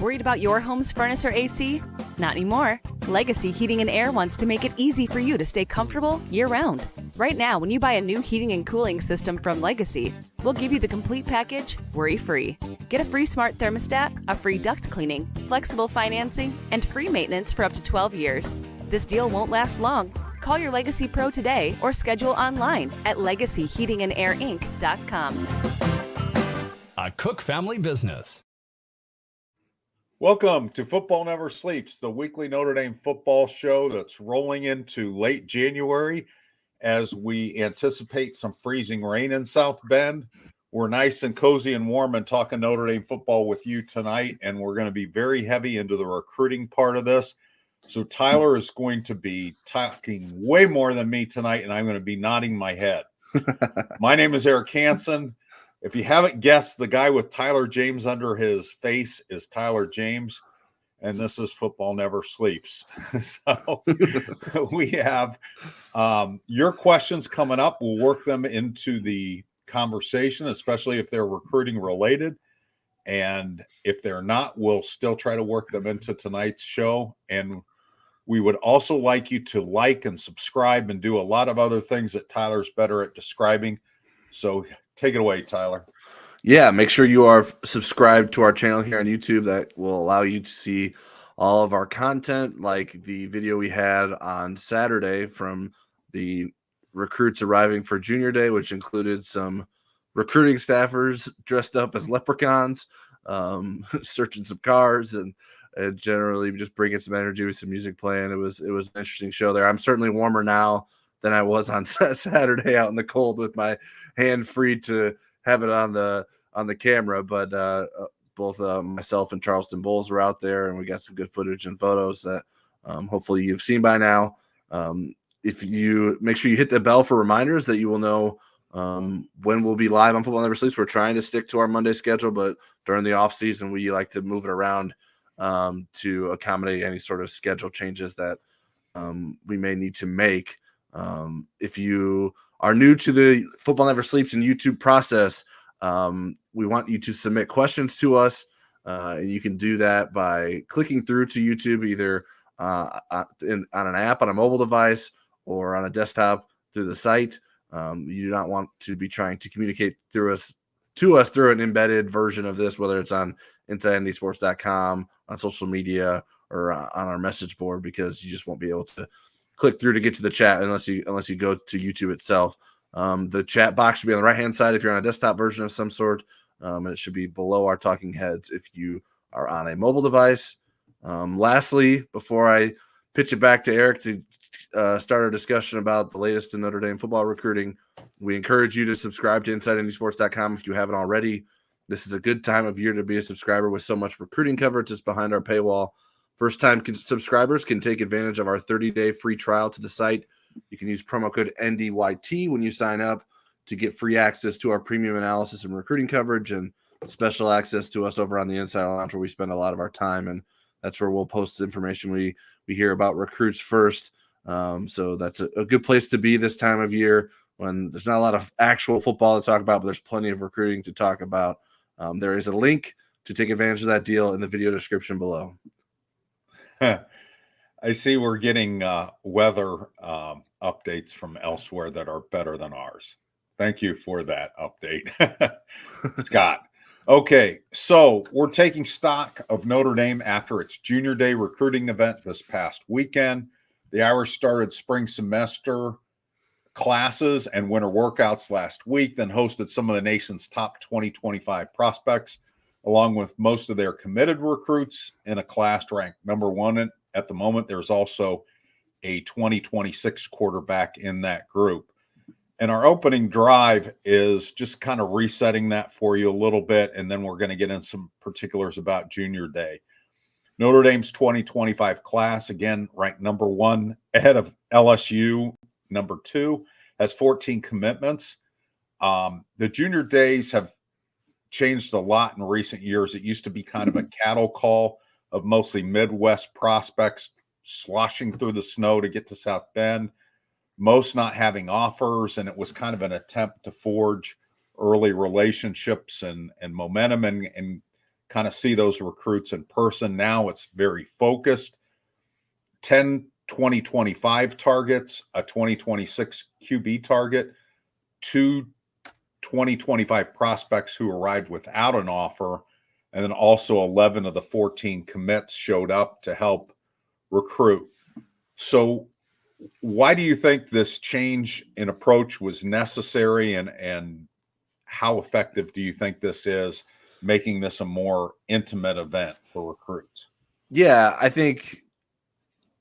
Worried about your home's furnace or AC? Not anymore. Legacy Heating and Air wants to make it easy for you to stay comfortable year-round. Right now, when you buy a new heating and cooling system from Legacy, we'll give you the complete package, worry-free. Get a free smart thermostat, a free duct cleaning, flexible financing, and free maintenance for up to 12 years. This deal won't last long. Call your Legacy Pro today or schedule online at legacyheatingandairinc.com. A Cook family business. Welcome to Football Never Sleeps, the weekly Notre Dame football show that's rolling into late January as we anticipate some freezing rain in South Bend. We're nice and cozy and warm and talking Notre Dame football with you tonight, and we're going to be very heavy into the recruiting part of this. So Tyler is going to be talking way more than me tonight, and I'm going to be nodding my head. My name is Eric Hansen. If you haven't guessed, the guy with Tyler James under his face is Tyler James, and this is Football Never Sleeps. So we have your questions coming up. We'll work them into the conversation, especially if they're recruiting related. And if they're not, we'll still try to work them into tonight's show. And we would also like you to like and subscribe and do a lot of other things that Tyler's better at describing. So take it away, Tyler. Yeah, make sure you are subscribed to our channel here on YouTube. That will allow you to see all of our content, like the video we had on Saturday from the recruits arriving for Junior Day, which included some recruiting staffers dressed up as leprechauns, searching some cars and generally just bringing some energy with some music playing. It was an interesting show there. I'm certainly warmer now than I was on Saturday out in the cold with my hand free to have it on the camera. But both myself and Charleston Bowles were out there, and we got some good footage and photos that hopefully you've seen by now. If you make sure you hit the bell for reminders that you will know when we'll be live on Football Never Sleeps. We're trying to stick to our Monday schedule, but during the off season, we like to move it around to accommodate any sort of schedule changes that we may need to make. If you are new to the Football Never Sleeps and YouTube process, we want you to submit questions to us, and you can do that by clicking through to YouTube either on an app on a mobile device or on a desktop through the site. You do not want to be trying to communicate to us through an embedded version of this, whether it's on InsideNDSports.com, on social media, or on our message board, because you just won't be able to click through to get to the chat unless you go to YouTube itself. The chat box should be on the right-hand side if you're on a desktop version of some sort, and it should be below our talking heads if you are on a mobile device. Lastly, before I pitch it back to Eric to start our discussion about the latest in Notre Dame football recruiting, we encourage you to subscribe to InsideNDSports.com if you haven't already. This is a good time of year to be a subscriber with so much recruiting coverage that's behind our paywall. First-time subscribers can take advantage of our 30-day free trial to the site. You can use promo code NDYT when you sign up to get free access to our premium analysis and recruiting coverage and special access to us over on the Inside Lounge, where we spend a lot of our time, and that's where we'll post the information we hear about recruits first. So that's a good place to be this time of year when there's not a lot of actual football to talk about, but there's plenty of recruiting to talk about. There is a link to take advantage of that deal in the video description below. I see we're getting weather updates from elsewhere that are better than ours. Thank you for that update, Scott. Okay, so we're taking stock of Notre Dame after its Junior Day recruiting event this past weekend. The Irish started spring semester classes and winter workouts last week, then hosted some of the nation's top 2025 prospects, along with most of their committed recruits in a class ranked number one at the moment. There's also a 2026 quarterback in that group. And our opening drive is just kind of resetting that for you a little bit, and then we're going to get in some particulars about Junior Day. Notre Dame's 2025 class, again, ranked number one ahead of LSU, number two, has 14 commitments. The Junior Days have changed a lot in recent years. It used to be kind of a cattle call of mostly Midwest prospects sloshing through the snow to get to South Bend, most not having offers, and it was kind of an attempt to forge early relationships and momentum and kind of see those recruits in person. Now it's very focused. 10 2025 targets, a 2026 QB target, 2 2025 prospects who arrived without an offer, and then also 11 of the 14 commits showed up to help recruit. So why do you think this change in approach was necessary, and how effective do you think this is, making this a more intimate event for recruits? Yeah, I think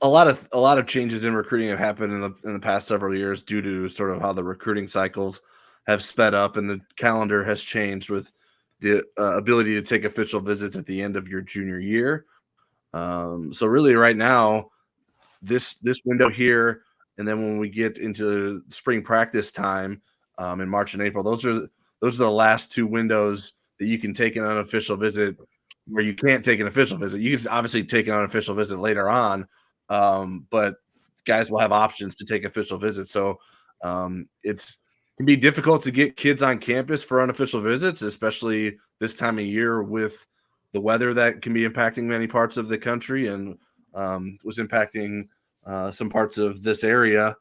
a lot of changes in recruiting have happened in the past several years due to sort of how the recruiting cycles have sped up and the calendar has changed with the ability to take official visits at the end of your junior year. So really, right now, this window here, and then when we get into spring practice time in March and April, those are the last two windows that you can take an unofficial visit, where you can't take an official visit. You can obviously take an unofficial visit later on, but guys will have options to take official visits. So it can be difficult to get kids on campus for unofficial visits, especially this time of year with the weather that can be impacting many parts of the country, and was impacting some parts of this area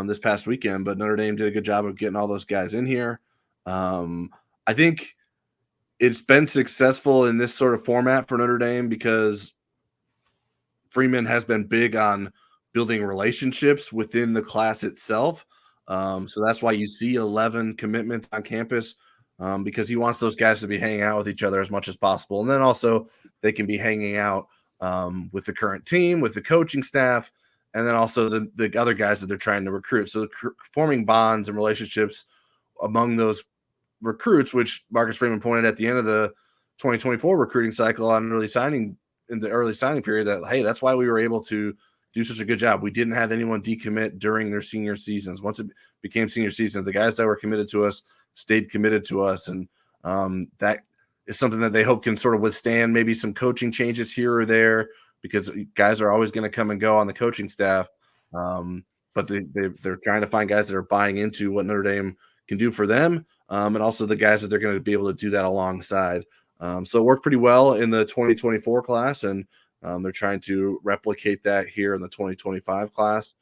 this past weekend. But Notre Dame did a good job of getting all those guys in here. I think it's been successful in this sort of format for Notre Dame because Freeman has been big on building relationships within the class itself. So that's why you see 11 commitments on campus, because he wants those guys to be hanging out with each other as much as possible. And then also they can be hanging out with the current team, with the coaching staff, and then also the other guys that they're trying to recruit. So forming bonds and relationships among those recruits, which Marcus Freeman pointed at the end of the 2024 recruiting cycle on early signing period, that, hey, that's why we were able to do such a good job. We didn't have anyone decommit during their senior seasons. Once it became senior season, the guys that were committed to us stayed committed to us. And that is something that they hope can sort of withstand maybe some coaching changes here or there, because guys are always going to come and go on the coaching staff. But they're trying to find guys that are buying into what Notre Dame can do for them, and also the guys that they're going to be able to do that alongside. So it worked pretty well in the 2024 class, and they're trying to replicate that here in the 2025 class.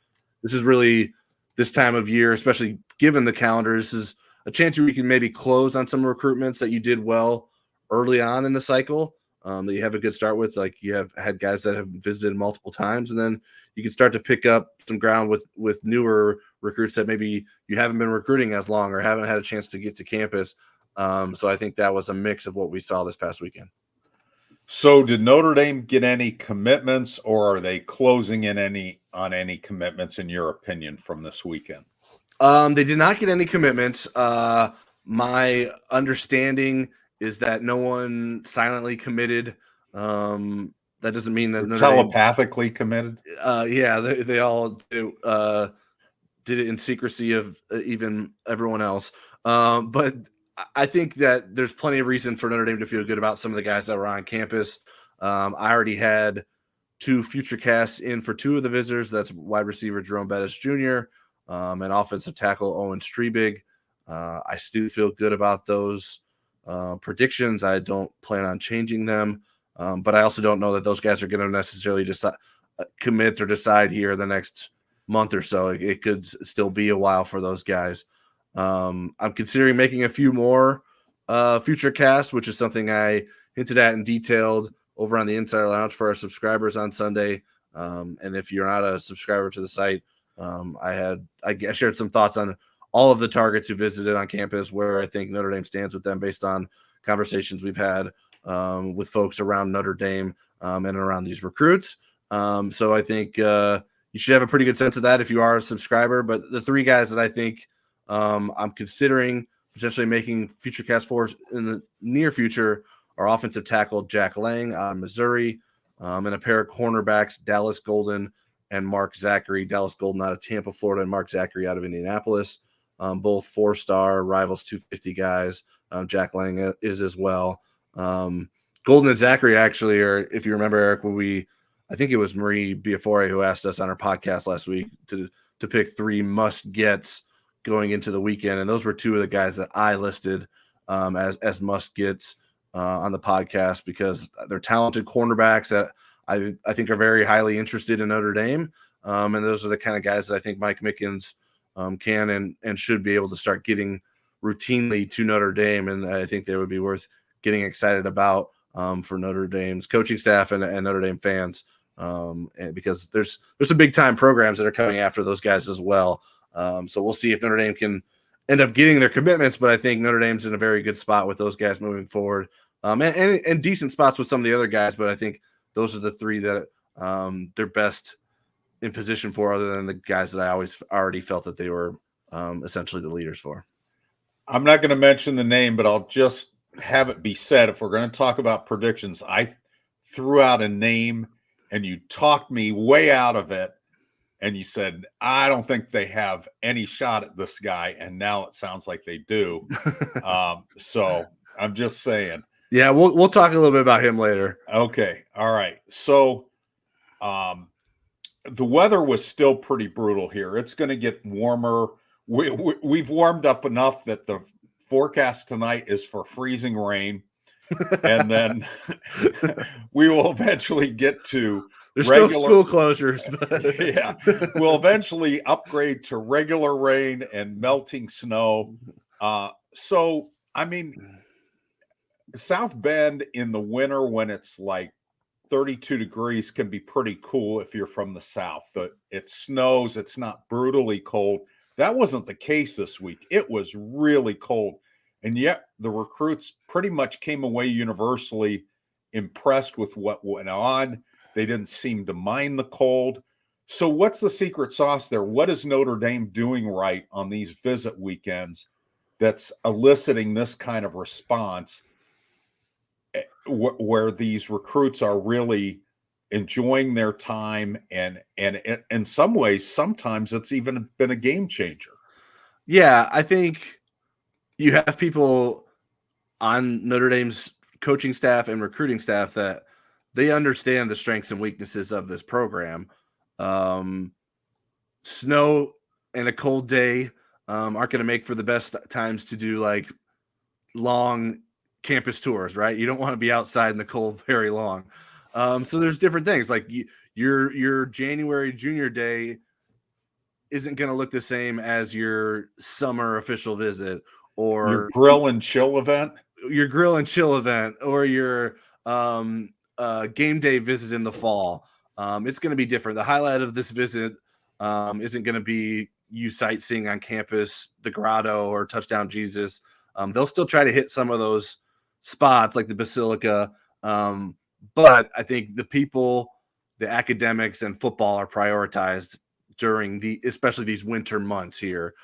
This is really, this time of year, especially given the calendar, this is a chance where you can maybe close on some recruitments that you did well early on in the cycle, that you have a good start with. Like, you have had guys that have visited multiple times, and then you can start to pick up some ground with newer recruits that maybe you haven't been recruiting as long or haven't had a chance to get to campus. So I think that was a mix of what we saw this past weekend. So did Notre Dame get any commitments, or are they closing in on any commitments, in your opinion, from this weekend? They did not get any commitments. My understanding is that no one silently committed. That doesn't mean that Notre telepathically committed. Yeah, they all did it in secrecy of even everyone else. But I think that there's plenty of reason for Notre Dame to feel good about some of the guys that were on campus. I already had 2 future casts in for 2 of the visitors. That's wide receiver Jerome Bettis Jr. And offensive tackle Owen Strebig. I still feel good about those predictions. I don't plan on changing them. But I also don't know that those guys are going to necessarily commit or decide here the next month or so. It could still be a while for those guys. I'm considering making a few more future casts, which is something I hinted at and detailed over on the Insider Lounge for our subscribers on Sunday. And if you're not a subscriber to the site, I shared some thoughts on all of the targets who visited on campus, where I think Notre Dame stands with them based on conversations we've had with folks around Notre Dame and around these recruits. So I think you should have a pretty good sense of that if you are a subscriber. But the 3 guys that I think I'm considering potentially making future cast for in the near future are offensive tackle Jack Lang out of Missouri, and a pair of cornerbacks, Dallas Golden and Mark Zachary. Dallas Golden out of Tampa, Florida, and Mark Zachary out of Indianapolis. Both 4-star Rivals 250 guys. Jack Lang is as well. Golden and Zachary actually are, if you remember, Eric, I think it was Marie Biafore who asked us on our podcast last week to pick 3 must-gets going into the weekend, and those were 2 of the guys that I listed as must-gets. on the podcast because they're talented cornerbacks that I think are very highly interested in Notre Dame. And those are the kind of guys that I think Mike Mickens can and should be able to start getting routinely to Notre Dame. And I think they would be worth getting excited about for Notre Dame's coaching staff and Notre Dame fans. And because there's some big time programs that are coming after those guys as well. So we'll see if Notre Dame can end up getting their commitments, but I think Notre Dame's in a very good spot with those guys moving forward. And decent spots with some of the other guys, but I think those are the three that they're best in position for, other than the guys that I already felt that they were essentially the leaders for. I'm not going to mention the name, but I'll just have it be said, if we're going to talk about predictions, I threw out a name and you talked me way out of it. And you said, I don't think they have any shot at this guy. And now it sounds like they do. So I'm just saying. Yeah, we'll talk a little bit about him later. Okay. All right. So the weather was still pretty brutal here. It's going to get warmer. We've warmed up enough that the forecast tonight is for freezing rain. And then we will eventually get to there's still school closures, but yeah, we'll eventually upgrade to regular rain and melting snow. So, I mean, South Bend in the winter when it's like 32 degrees can be pretty cool if you're from the South. It snows, it's not brutally cold. That wasn't the case this week. It was really cold. And yet the recruits pretty much came away universally impressed with what went on. They didn't seem to mind the cold. So what's the secret sauce there? What is Notre Dame doing right on these visit weekends that's eliciting this kind of response where these recruits are really enjoying their time and in some ways, sometimes it's even been a game changer? Yeah, I think you have people on Notre Dame's coaching staff and recruiting staff that they understand the strengths and weaknesses of this program. Snow and a cold day aren't going to make for the best times to do like long campus tours, right? You don't want to be outside in the cold very long. So there's different things like your January junior day isn't going to look the same as your summer official visit or your grill and chill event, or your game day visit in the fall. It's going to be different. The highlight of this visit isn't going to be you sightseeing on campus, the Grotto or Touchdown Jesus. They'll still try to hit some of those spots like the Basilica. But I think the people, the academics and football are prioritized during especially these winter months here.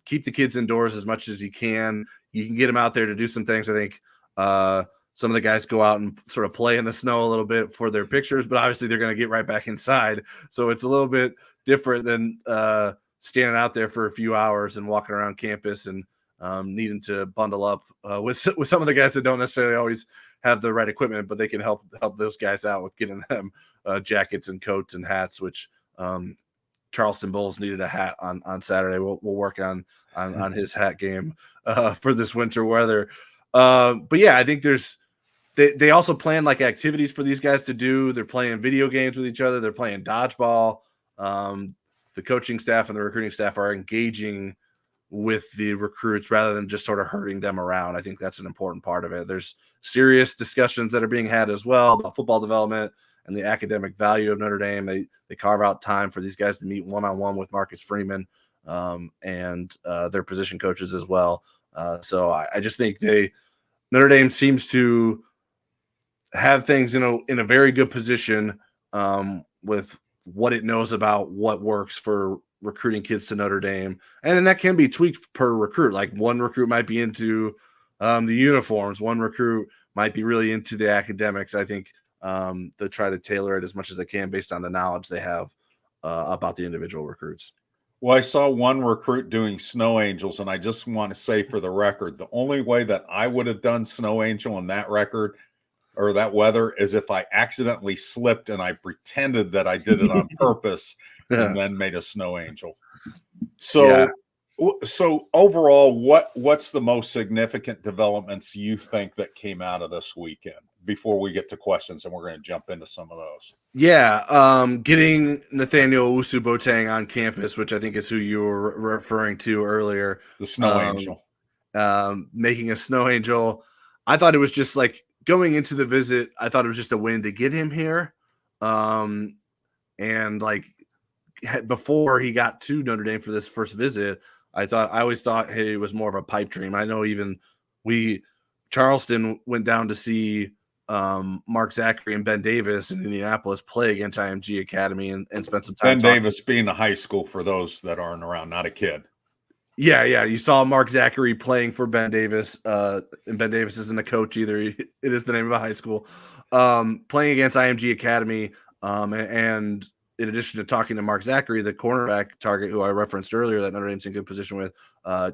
Keep the kids indoors as much as you can. You can get them out there to do some things. I think some of the guys go out and sort of play in the snow a little bit for their pictures, but obviously they're going to get right back inside. So it's a little bit different than standing out there for a few hours and walking around campus and needing to bundle up with some of the guys that don't necessarily always have the right equipment, but they can help those guys out with getting them jackets and coats and hats, which Charleston Bulls needed a hat on Saturday. We'll work on his hat game for this winter weather. But yeah, I think they also plan like activities for these guys to do. They're playing video games with each other. They're playing dodgeball. The coaching staff and the recruiting staff are engaging with the recruits rather than just sort of herding them around. I think that's an important part of it. There's serious discussions that are being had as well about football development and the academic value of Notre Dame. They carve out time for these guys to meet one-on-one with Marcus Freeman and their position coaches as well. So I just think Notre Dame seems to have things in a very good position with what it knows about what works for recruiting kids to Notre Dame. And then that can be tweaked per recruit. Like one recruit might be into the uniforms. One recruit might be really into the academics. I think they'll try to tailor it as much as they can based on the knowledge they have about the individual recruits. Well, I saw one recruit doing snow angels, and I just want to say for the record, the only way that I would have done snow angel in that record or that weather is if I accidentally slipped and I pretended that I did it on purpose and then made a snow angel. So So overall, what's the most significant developments you think that came out of this weekend before we get to questions, and we're going to jump into some of those? Yeah, getting Nathaniel Owusu-Boateng on campus, which I think is who you were referring to earlier. The Snow Angel. Making a snow angel. I thought it was just like going into the visit, I thought it was just a win to get him here. And like before he got to Notre Dame for this first visit, I always thought, hey, it was more of a pipe dream. I know even Charleston went down to see Mark Zachary and Ben Davis in Indianapolis play against IMG Academy and spent some time. Ben Davis being a high school for those that aren't around, not a kid. Yeah. You saw Mark Zachary playing for Ben Davis, and Ben Davis isn't a coach either. It is the name of a high school. Playing against IMG Academy, and in addition to talking to Mark Zachary, the cornerback target who I referenced earlier that Notre Dame's in good position with,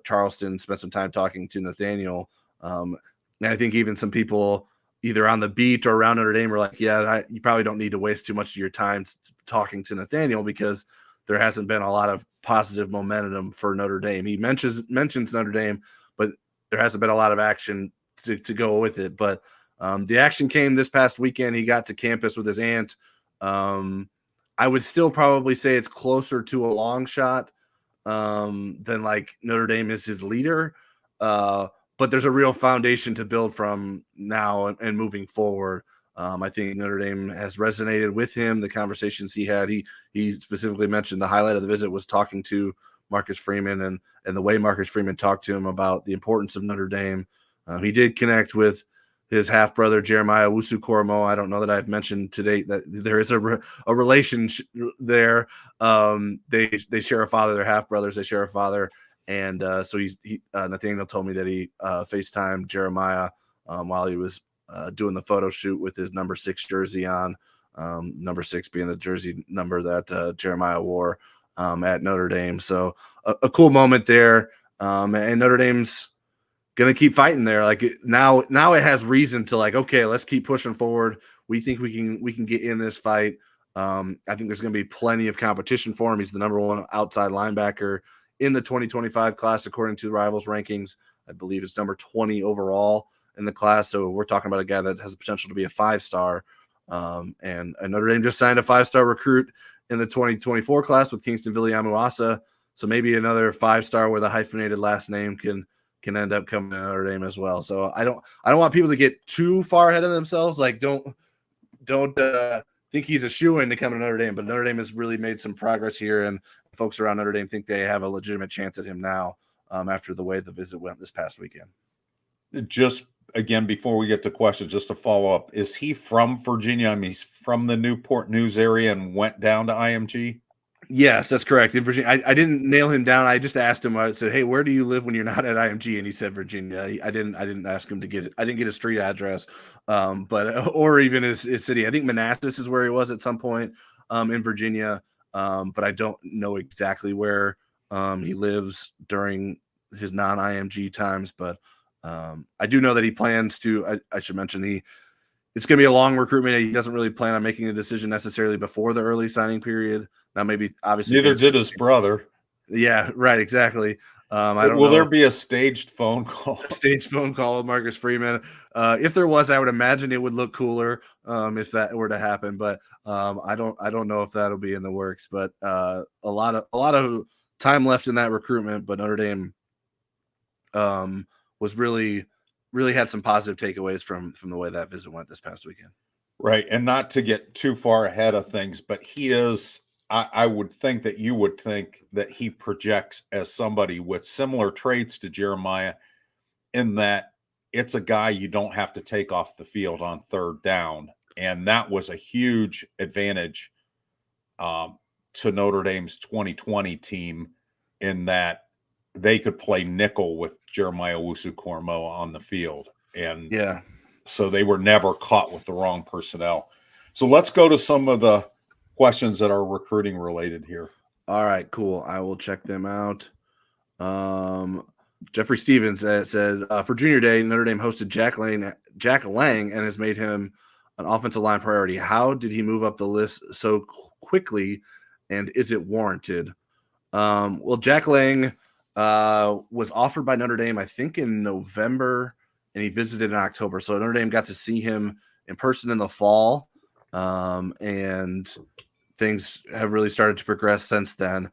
Charleston spent some time talking to Nathaniel. And I think even some people either on the beat or around Notre Dame were like, yeah, you probably don't need to waste too much of your time talking to Nathaniel because there hasn't been a lot of positive momentum for Notre Dame. He mentions Notre Dame, but there hasn't been a lot of action to go with it. But the action came this past weekend. He got to campus with his aunt. I would still probably say it's closer to a long shot than like Notre Dame is his leader. But there's a real foundation to build from now and moving forward. I think Notre Dame has resonated with him. The conversations he had, he specifically mentioned the highlight of the visit was talking to Marcus Freeman and the way Marcus Freeman talked to him about the importance of Notre Dame. He did connect with his half brother Jeremiah Owusu-Koramoah. I don't know that I've mentioned to date that there is a relationship there. They share a father. They're half brothers. They share a father. And so Nathaniel told me that he FaceTimed Jeremiah while he was doing the photo shoot with his number 6 jersey on, number 6 being the jersey number that Jeremiah wore at Notre Dame. So a cool moment there. And Notre Dame's going to keep fighting there. Like now it has reason to like, okay, let's keep pushing forward. We think we can get in this fight. I think there's going to be plenty of competition for him. He's the number 1 outside linebacker in the 2025 class, according to the Rivals rankings. I believe it's number 20 overall in the class. So we're talking about a guy that has the potential to be a 5-star. And Notre Dame just signed a 5-star recruit in the 2024 class with Kingston Villeamasa. So maybe another 5-star with a hyphenated last name can end up coming to Notre Dame as well. So I don't want people to get too far ahead of themselves. Like don't think he's a shoo-in to come to Notre Dame, but Notre Dame has really made some progress here, and folks around Notre Dame think they have a legitimate chance at him now after the way the visit went this past weekend. Just again, before we get to questions, just to follow up, is he from Virginia? I mean, he's from the Newport News area and went down to IMG? Yes, that's correct. In Virginia, I didn't nail him down. I just asked him. I said, "Hey, where do you live when you're not at IMG?" And he said Virginia. I didn't ask him to get it. I didn't get a street address, or even his city. I think Manassas is where he was at some point in Virginia, but I don't know exactly where he lives during his non-IMG times. But I do know that he plans to. I should mention it's going to be a long recruitment. He doesn't really plan on making a decision necessarily before the early signing period. Now, maybe obviously neither did his brother. Yeah, right. Exactly. I don't know. Will there be a staged phone call? A staged phone call with Marcus Freeman. If there was, I would imagine it would look cooler if that were to happen. But I don't know if that'll be in the works. But a lot of time left in that recruitment. But Notre Dame was really had some positive takeaways from the way that visit went this past weekend. Right. And not to get too far ahead of things, but he is, I would think that you would think that he projects as somebody with similar traits to Jeremiah in that it's a guy you don't have to take off the field on 3rd down. And that was a huge advantage to Notre Dame's 2020 team in that they could play nickel with Jeremiah Owusu-Koramoah on the field. And yeah, so they were never caught with the wrong personnel. So let's go to some of the questions that are recruiting related here. All right, cool. I will check them out. Jeffrey Stevens said, for Junior Day, Notre Dame hosted Jack Lang and has made him an offensive line priority. How did he move up the list so quickly, and is it warranted? Well, Jack Lang was offered by Notre Dame, I think, in November, and he visited in October. So Notre Dame got to see him in person in the fall, and things have really started to progress since then.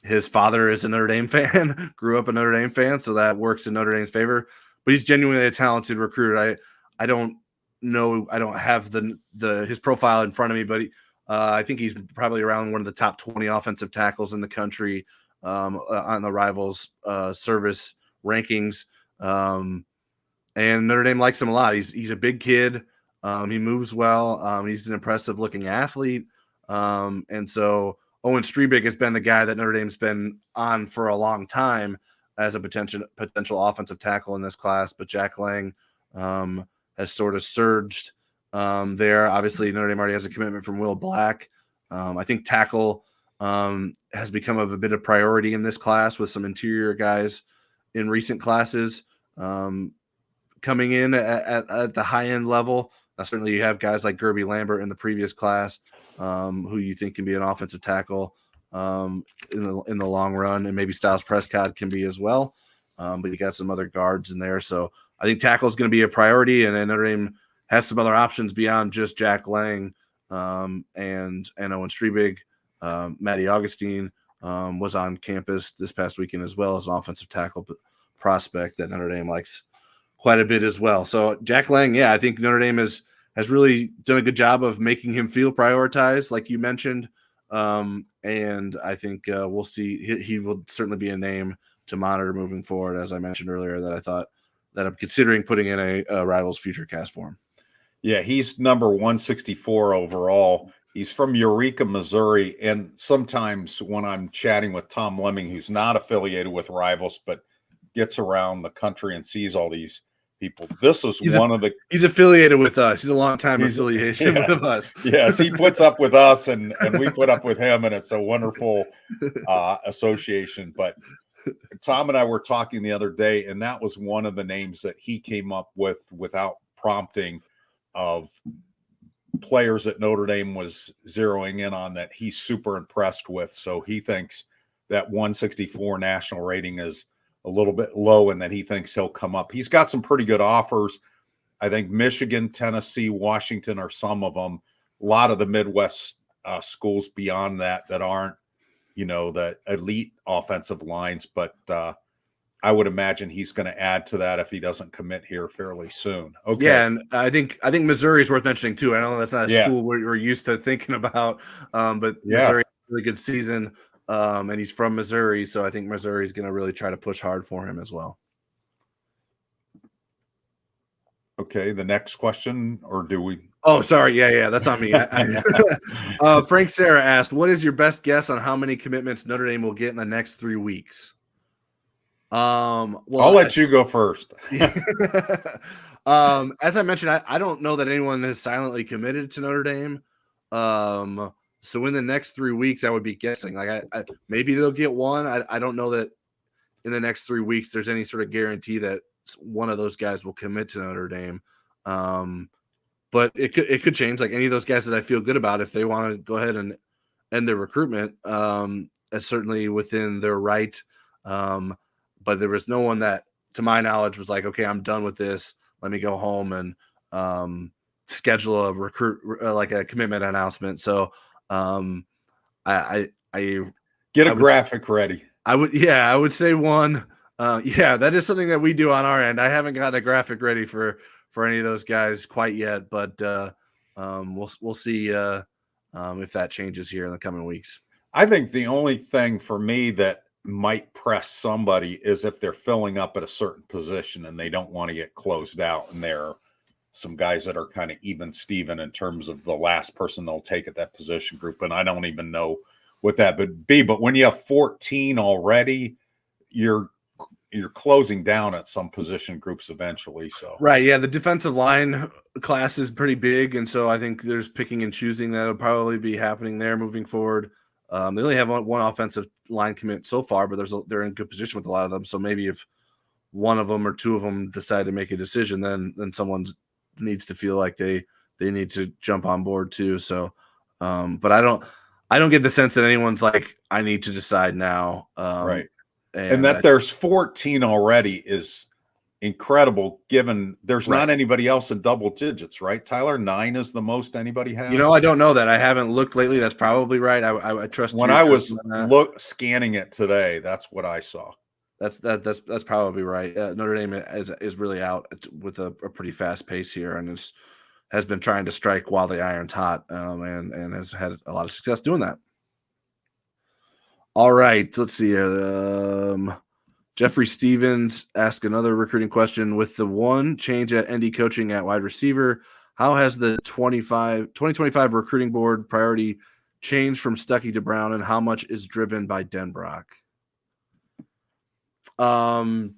His father is a Notre Dame fan, grew up a Notre Dame fan, so that works in Notre Dame's favor. But he's genuinely a talented recruiter. I don't know, I don't have his profile in front of me, but I think he's probably around one of the top 20 offensive tackles in the country on the Rivals service rankings. And Notre Dame likes him a lot. He's a big kid. He moves well. He's an impressive looking athlete. And so Owen Strebig has been the guy that Notre Dame's been on for a long time as a potential offensive tackle in this class. But Jack Lang has sort of surged there. Obviously, Notre Dame already has a commitment from Will Black. I think tackle has become a bit of priority in this class with some interior guys in recent classes coming in at the high end level. Now, certainly you have guys like Gerby Lambert in the previous class who you think can be an offensive tackle in the long run, and maybe Styles Prescott can be as well. But you got some other guards in there. So I think tackle is going to be a priority, and Notre Dame has some other options beyond just Jack Lang and Owen Strebig. Matty Augustine was on campus this past weekend as well as an offensive tackle prospect that Notre Dame likes quite a bit as well. So Jack Lang, I think Notre Dame has really done a good job of making him feel prioritized, like you mentioned. And I think we'll see. He will certainly be a name to monitor moving forward, as I mentioned earlier, that I'm considering putting in a Rivals future cast for him. Yeah, he's number 164 overall. He's from Eureka, Missouri. And sometimes when I'm chatting with Tom Lemming, who's not affiliated with Rivals, but gets around the country and sees all these people, this is he's affiliated with us. He's a long-time affiliation with us. Yes, he puts up with us and we put up with him, and it's a wonderful association. But Tom and I were talking the other day, and that was one of the names that he came up with without prompting, of players that Notre Dame was zeroing in on that he's super impressed with. So he thinks that 164 national rating is a little bit low and that he thinks he'll come up. He's got some pretty good offers. I think Michigan, Tennessee, Washington are some of them. A lot of the Midwest schools beyond that aren't, the elite offensive lines, but I would imagine he's going to add to that if he doesn't commit here fairly soon. Okay. Yeah, and I think Missouri is worth mentioning too. I know that's not a school we're used to thinking about, but Missouri had a really good season, and he's from Missouri, so I think Missouri is going to really try to push hard for him as well. Okay, the next question, or do we? Oh, sorry. Yeah, that's on me. Frank Sarah asked, what is your best guess on how many commitments Notre Dame will get in the next 3 weeks? Well, I'll let you go first. As I mentioned, I don't know that anyone has silently committed to Notre Dame. So in the next 3 weeks, I would be guessing. Like, I maybe they'll get one. I don't know that in the next 3 weeks there's any sort of guarantee that one of those guys will commit to Notre Dame. But it could change. Like any of those guys that I feel good about, if they want to go ahead and end their recruitment, it's certainly within their right. But there was no one that, to my knowledge, was like, okay, I'm done with this. Let me go home and schedule a like a commitment announcement. So I get a graphic ready. I would say one. That is something that we do on our end. I haven't got a graphic ready for any of those guys quite yet, but we'll see if that changes here in the coming weeks. I think the only thing for me that might press somebody is if they're filling up at a certain position and they don't want to get closed out, and there are some guys that are kind of even Steven in terms of the last person they'll take at that position group, and I don't even know what that would be. But when you have 14 already, you're closing down at some position groups eventually. So right, yeah, the defensive line class is pretty big, and so I think there's picking and choosing that'll probably be happening there moving forward. They only have one offensive line commit so far, but they're in good position with a lot of them. So maybe if one of them or two of them decide to make a decision, then someone needs to feel like they need to jump on board too. So, but I I don't get the sense that anyone's like, I need to decide now. Right. And that there's 14 already is incredible, given there's not anybody else in double digits, right? Tyler, 9 is the most anybody has. I don't know that. I haven't looked lately. That's probably right. I trust when I was scanning it today, that's what I saw. That's probably right. Notre Dame is really out with a pretty fast pace here, and has been trying to strike while the iron's hot, and has had a lot of success doing that. All right, let's see here. Jeffrey Stevens asked another recruiting question. With the one change at ND coaching at wide receiver, how has the 2025 recruiting board priority changed from Stuckey to Brown, and how much is driven by Denbrock? So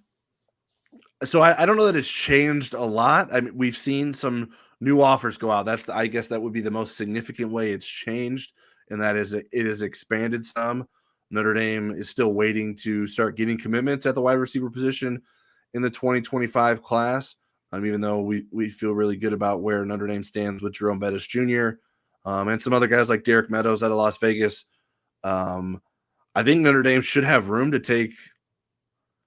I don't know that it's changed a lot. I mean, we've seen some new offers go out. I guess that would be the most significant way it's changed, and that is it has expanded some. Notre Dame is still waiting to start getting commitments at the wide receiver position in the 2025 class. Even though we feel really good about where Notre Dame stands with Jerome Bettis Jr. And some other guys like Derek Meadows out of Las Vegas. I think Notre Dame should have room to take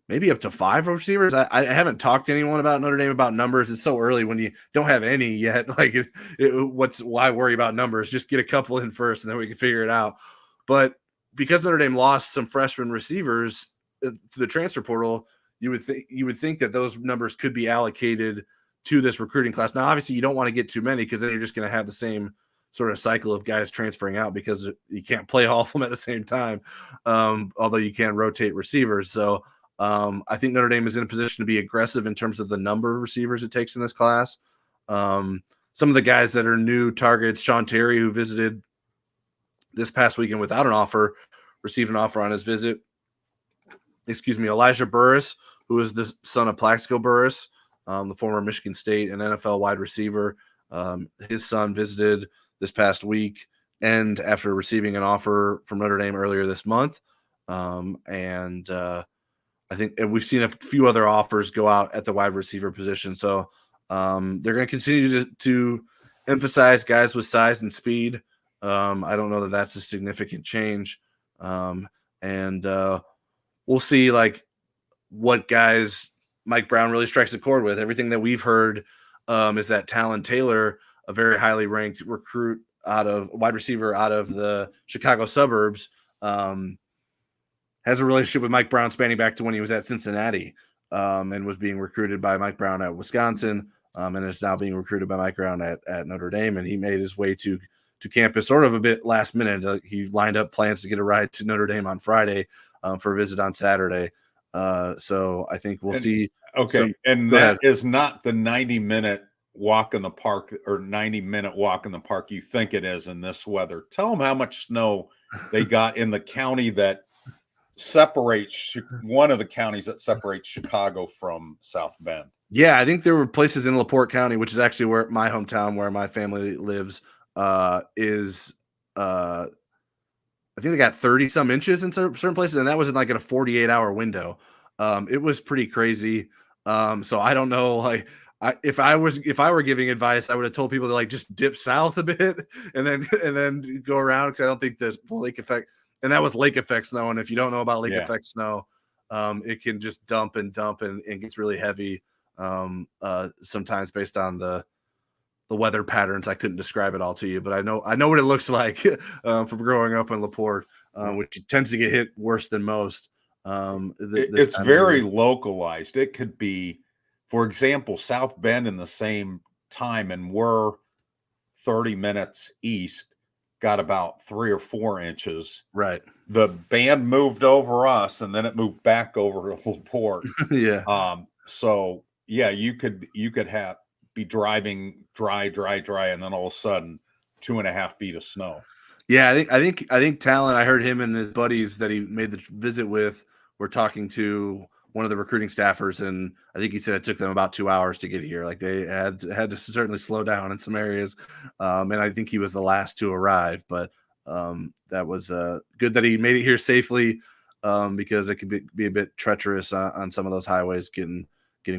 maybe up to 5 receivers. I haven't talked to anyone about Notre Dame about numbers. It's so early when you don't have any yet. Like, why worry about numbers? Just get a couple in first, and then we can figure it out. But because Notre Dame lost some freshman receivers to the transfer portal, you would think that those numbers could be allocated to this recruiting class. Now, obviously, you don't want to get too many because then you're just going to have the same sort of cycle of guys transferring out because you can't play all of them at the same time, although you can rotate receivers. So I think Notre Dame is in a position to be aggressive in terms of the number of receivers it takes in this class. Some of the guys that are new targets, Sean Terry, who visited this past weekend without an offer, received an offer on his visit. Elijah Burris, who is the son of Plaxico Burris, the former Michigan State and NFL wide receiver. His son visited this past week and after receiving an offer from Notre Dame earlier this month. I think we've seen a few other offers go out at the wide receiver position. So they're going to continue to emphasize guys with size and speed. I don't know that that's a significant change. We'll see like what guys Mike Brown really strikes a chord with. Everything that we've heard is that Talon Taylor, a very highly ranked recruit wide receiver out of the Chicago suburbs, has a relationship with Mike Brown spanning back to when he was at Cincinnati, and was being recruited by Mike Brown at Wisconsin, and is now being recruited by Mike Brown at Notre Dame. And he made his way to campus sort of a bit last minute. He lined up plans to get a ride to Notre Dame on Friday for a visit on Saturday. So I think we'll see. Okay. That is not the 90-minute walk in the park or 90-minute walk in the park you think it is in this weather. Tell them how much snow they got in the county that separates one of the counties that separates Chicago from South Bend. Yeah, I think there were places in LaPorte County, which is actually where my hometown, where my family lives, I think they got 30 some inches in certain places, and that was in like in a 48-hour window. It was pretty crazy. So I don't know, like if I were giving advice, I would have told people to like just dip south a bit and then go around, because I don't think the lake effect, and that was lake effect snow. And if you don't know about lake effect snow, it can just dump and gets really heavy sometimes based on the weather patterns. I couldn't describe it all to you, but I know what it looks like from growing up in LaPorte, which tends to get hit worse than most. It's very localized. It could be, for example, South Bend in the same time, and we're 30 minutes east, got about 3 or 4 inches. Right. The band moved over us, and then it moved back over to LaPorte. Yeah. So yeah, you could be driving dry, and then all of a sudden 2.5 feet of snow. Yeah, I think Talon, I heard him and his buddies that he made the visit with were talking to one of the recruiting staffers, and I think he said it took them about 2 hours to get here. Like they had to certainly slow down in some areas, and I think he was the last to arrive. But that was good that he made it here safely, because it could be a bit treacherous on some of those highways getting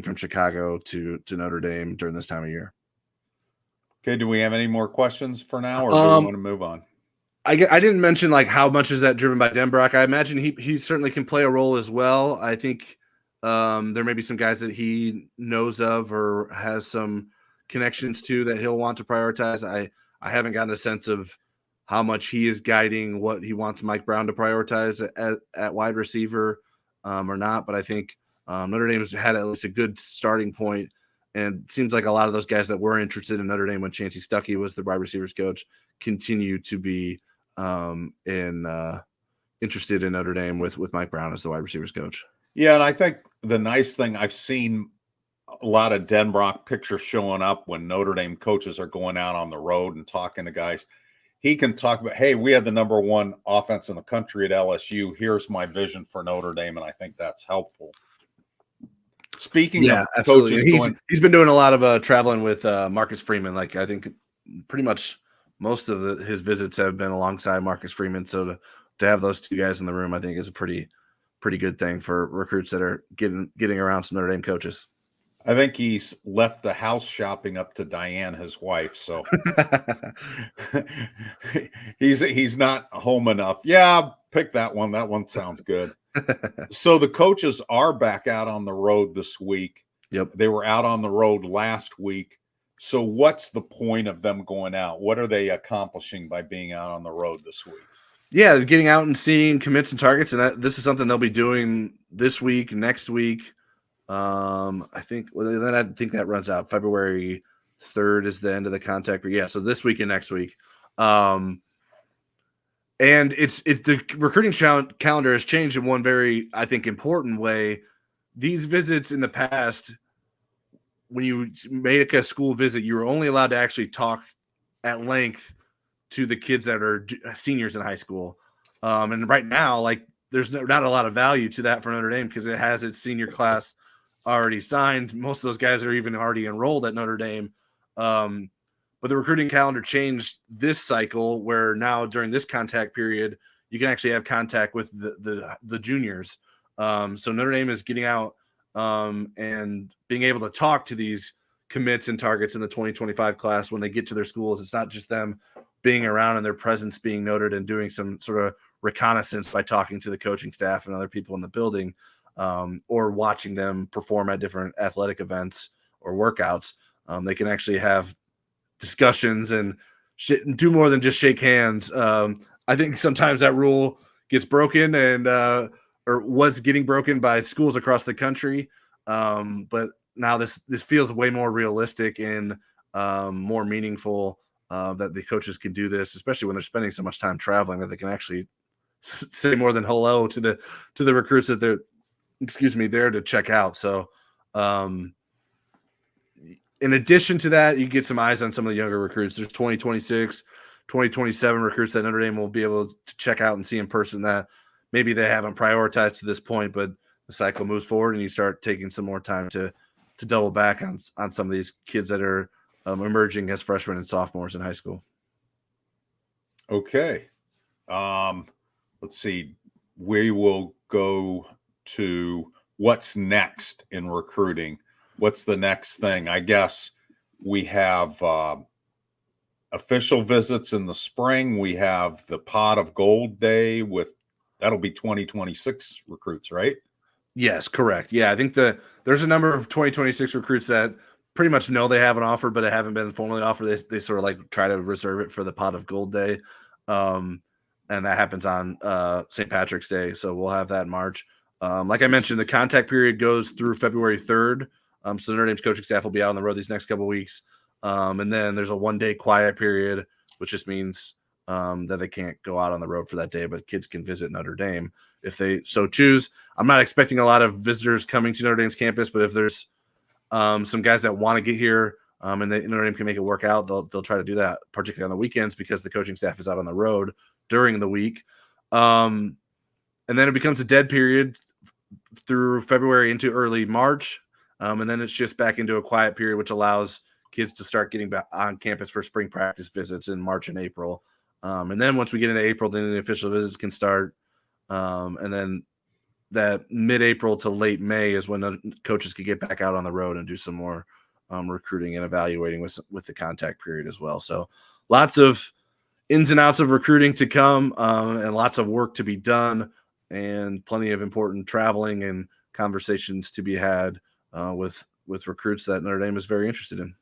from Chicago to Notre Dame during this time of year. Okay, do we have any more questions for now, or do we want to move on? I didn't mention like how much is that driven by Denbrock. I imagine he certainly can play a role as well. I think there may be some guys that he knows of or has some connections to that he'll want to prioritize. I haven't gotten a sense of how much he is guiding what he wants Mike Brown to prioritize at wide receiver or not. But I think Notre Dame's had at least a good starting point, and it seems like a lot of those guys that were interested in Notre Dame when Chancey Stuckey was the wide receivers coach continue to be interested in Notre Dame with Mike Brown as the wide receivers coach. Yeah, and I think the nice thing, I've seen a lot of Denbrock pictures showing up when Notre Dame coaches are going out on the road and talking to guys. He can talk about, hey, we had the number one offense in the country at LSU. Here's my vision for Notre Dame, and I think that's helpful. Speaking of absolutely. coaches, he's been doing a lot of traveling with Marcus Freeman. Like I think pretty much most of his visits have been alongside Marcus Freeman. So to have those two guys in the room, I think is a pretty good thing for recruits that are getting around some Notre Dame coaches. I think he's left the house shopping up to Diane, his wife. So he's not home enough. Yeah, pick that one. That one sounds good. So the coaches are back out on the road this week. Yep. They were out on the road last week. So what's the point of them going out? What are they accomplishing by being out on the road this week? Yeah, getting out and seeing commits and targets, and this is something they'll be doing this week, next week. I think that runs out. February 3rd is the end of the contact. But yeah, so this week and next week. And it's the recruiting calendar has changed in one very, I think, important way. These visits in the past, when you make a school visit, you were only allowed to actually talk at length to the kids that are seniors in high school. And right now, like there's not a lot of value to that for Notre Dame because it has its senior class already signed. Most of those guys are even already enrolled at Notre Dame. But the recruiting calendar changed this cycle where now during this contact period, you can actually have contact with the juniors. So Notre Dame is getting out and being able to talk to these commits and targets in the 2025 class when they get to their schools. It's not just them being around and their presence being noted and doing some sort of reconnaissance by talking to the coaching staff and other people in the building, or watching them perform at different athletic events or workouts. They can actually have discussions and do more than just shake hands. I think sometimes that rule gets broken and or was getting broken by schools across the country. But now this feels way more realistic and more meaningful that the coaches can do this, especially when they're spending so much time traveling, that they can actually say more than hello to the recruits that they're there to check out. So in addition to that, you get some eyes on some of the younger recruits. There's 2026, 2027 recruits that Notre Dame will be able to check out and see in person that maybe they haven't prioritized to this point, but the cycle moves forward and you start taking some more time to double back on some of these kids that are emerging as freshmen and sophomores in high school. Okay. Let's see. We will go to what's next in recruiting. What's the next thing? I guess we have official visits in the spring. We have the Pot of Gold Day that'll be 2026 recruits, right? Yes, correct. Yeah, I think there's a number of 2026 recruits that pretty much know they have an offer, but it haven't been formally offered. They sort of like try to reserve it for the Pot of Gold Day. And that happens on St. Patrick's Day. So we'll have that in March. Like I mentioned, the contact period goes through February 3rd. So Notre Dame's coaching staff will be out on the road these next couple of weeks. And then there's a 1-day quiet period, which just means that they can't go out on the road for that day, but kids can visit Notre Dame if they so choose. I'm not expecting a lot of visitors coming to Notre Dame's campus, but if there's some guys that want to get here and Notre Dame can make it work out, they'll try to do that, particularly on the weekends because the coaching staff is out on the road during the week. And then it becomes a dead period through February into early March. And then it's just back into a quiet period, which allows kids to start getting back on campus for spring practice visits in March and April. And then once we get into April, then the official visits can start. And then that mid-April to late May is when the coaches can get back out on the road and do some more recruiting and evaluating with the contact period as well. So lots of ins and outs of recruiting to come, and lots of work to be done, and plenty of important traveling and conversations to be had with recruits that Notre Dame is very interested in.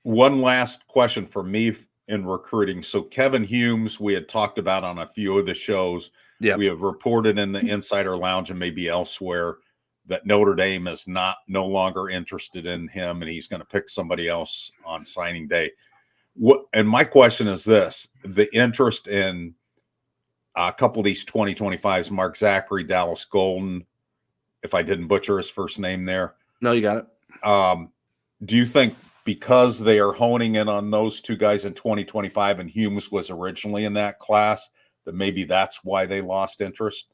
One last question for me in recruiting. So Kevin Humes, we had talked about on a few of the shows. Yeah, we have reported in the Insider Lounge and maybe elsewhere that Notre Dame is no longer interested in him, and he's going to pick somebody else on signing day. And my question is this: the interest in a couple of these 2025s, Mark Zachary, Dallas Golden, if I didn't butcher his first name there. No, you got it. Do you think because they are honing in on those two guys in 2025 and Humes was originally in that class, that maybe that's why they lost interest?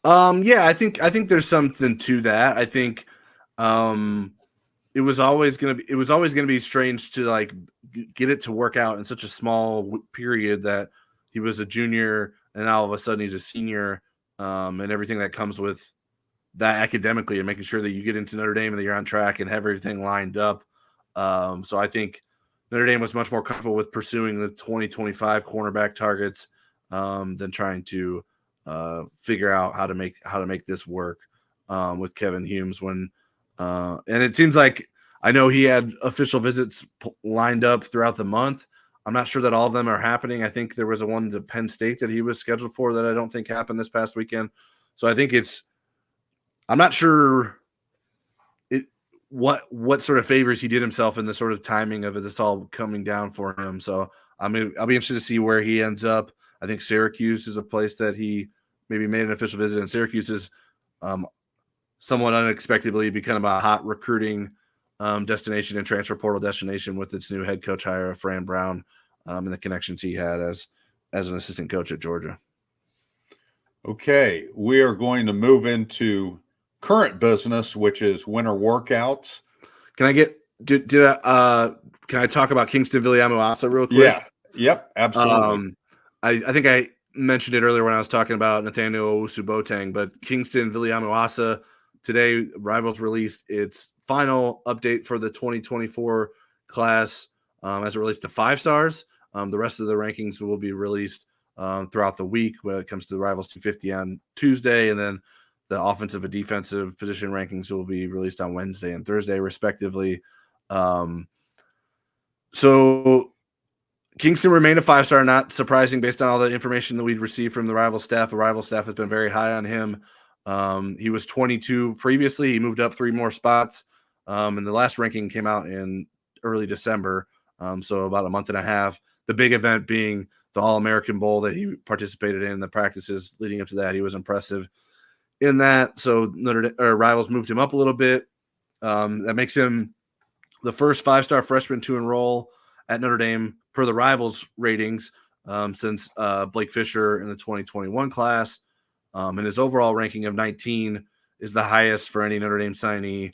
Yeah, I think there's something to that. I think it was always going to be strange to like get it to work out in such a small period that he was a junior and now all of a sudden he's a senior, and everything that comes with that academically and making sure that you get into Notre Dame and that you're on track and have everything lined up. So I think Notre Dame was much more comfortable with pursuing the 2025 cornerback targets than trying to figure out how to make this work with Kevin Humes. And it seems like, I know he had official visits lined up throughout the month. I'm not sure that all of them are happening. I think there was a one to Penn State that he was scheduled for that I don't think happened this past weekend. So I think I'm not sure what sort of favors he did himself in the sort of timing of this all coming down for him. So I'll be interested to see where he ends up. I think Syracuse is a place that he maybe made an official visit, and Syracuse is somewhat unexpectedly become a hot recruiting destination and transfer portal destination with its new head coach hire, Fran Brown, and the connections he had as an assistant coach at Georgia. Okay, we are going to move into current business, which is winter workouts. Can I talk about Kingston Villeamasa real quick? Yeah. Yep. Absolutely. I think I mentioned it earlier when I was talking about Nathaniel Owusu-Boateng, but Kingston Villeamasa today, Rivals released its final update for the 2024 class as it relates to 5 stars. The rest of the rankings will be released throughout the week when it comes to the Rivals 250 on Tuesday, and then the offensive and defensive position rankings will be released on Wednesday and Thursday, respectively. So Kingston remained a 5-star, not surprising based on all the information that we'd received from the Rival staff. The Rival staff has been very high on him. He was 22 previously. He moved up 3 more spots. And the last ranking came out in early December, so about a month and a half. The big event being the All-American Bowl that he participated in. The practices leading up to that, he was impressive in that. So Rivals moved him up a little bit. That makes him the first 5-star freshman to enroll at Notre Dame per the Rivals ratings since Blake Fisher in the 2021 class. And his overall ranking of 19 is the highest for any Notre Dame signee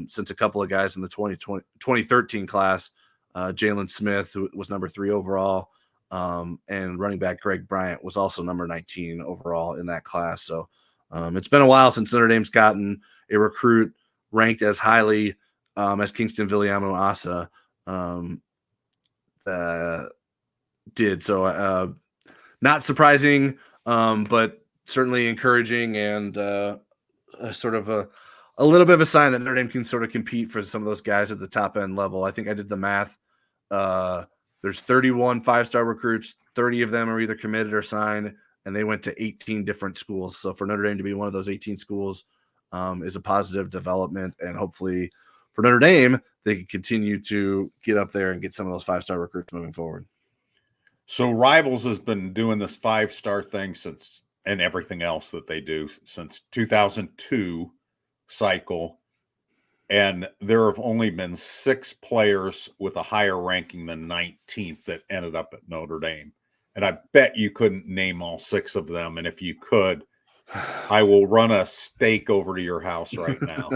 since a couple of guys in the 2013 class. Jaylen Smith, who was number 3 overall, and running back Greg Bryant was also number 19 overall in that class. So it's been a while since Notre Dame's gotten a recruit ranked as highly as Kingston Villeamasa did. So not surprising, but certainly encouraging and sort of a little bit of a sign that Notre Dame can sort of compete for some of those guys at the top end level. I think I did the math. There's 31 5-star recruits, 30 of them are either committed or signed, and they went to 18 different schools. So for Notre Dame to be one of those 18 schools is a positive development, and hopefully for Notre Dame, they can continue to get up there and get some of those 5-star recruits moving forward. So Rivals has been doing this 5-star thing since, and everything else that they do since 2002 cycle. And there have only been 6 players with a higher ranking than 19th that ended up at Notre Dame. And I bet you couldn't name all 6 of them. And if you could, I will run a stake over to your house right now.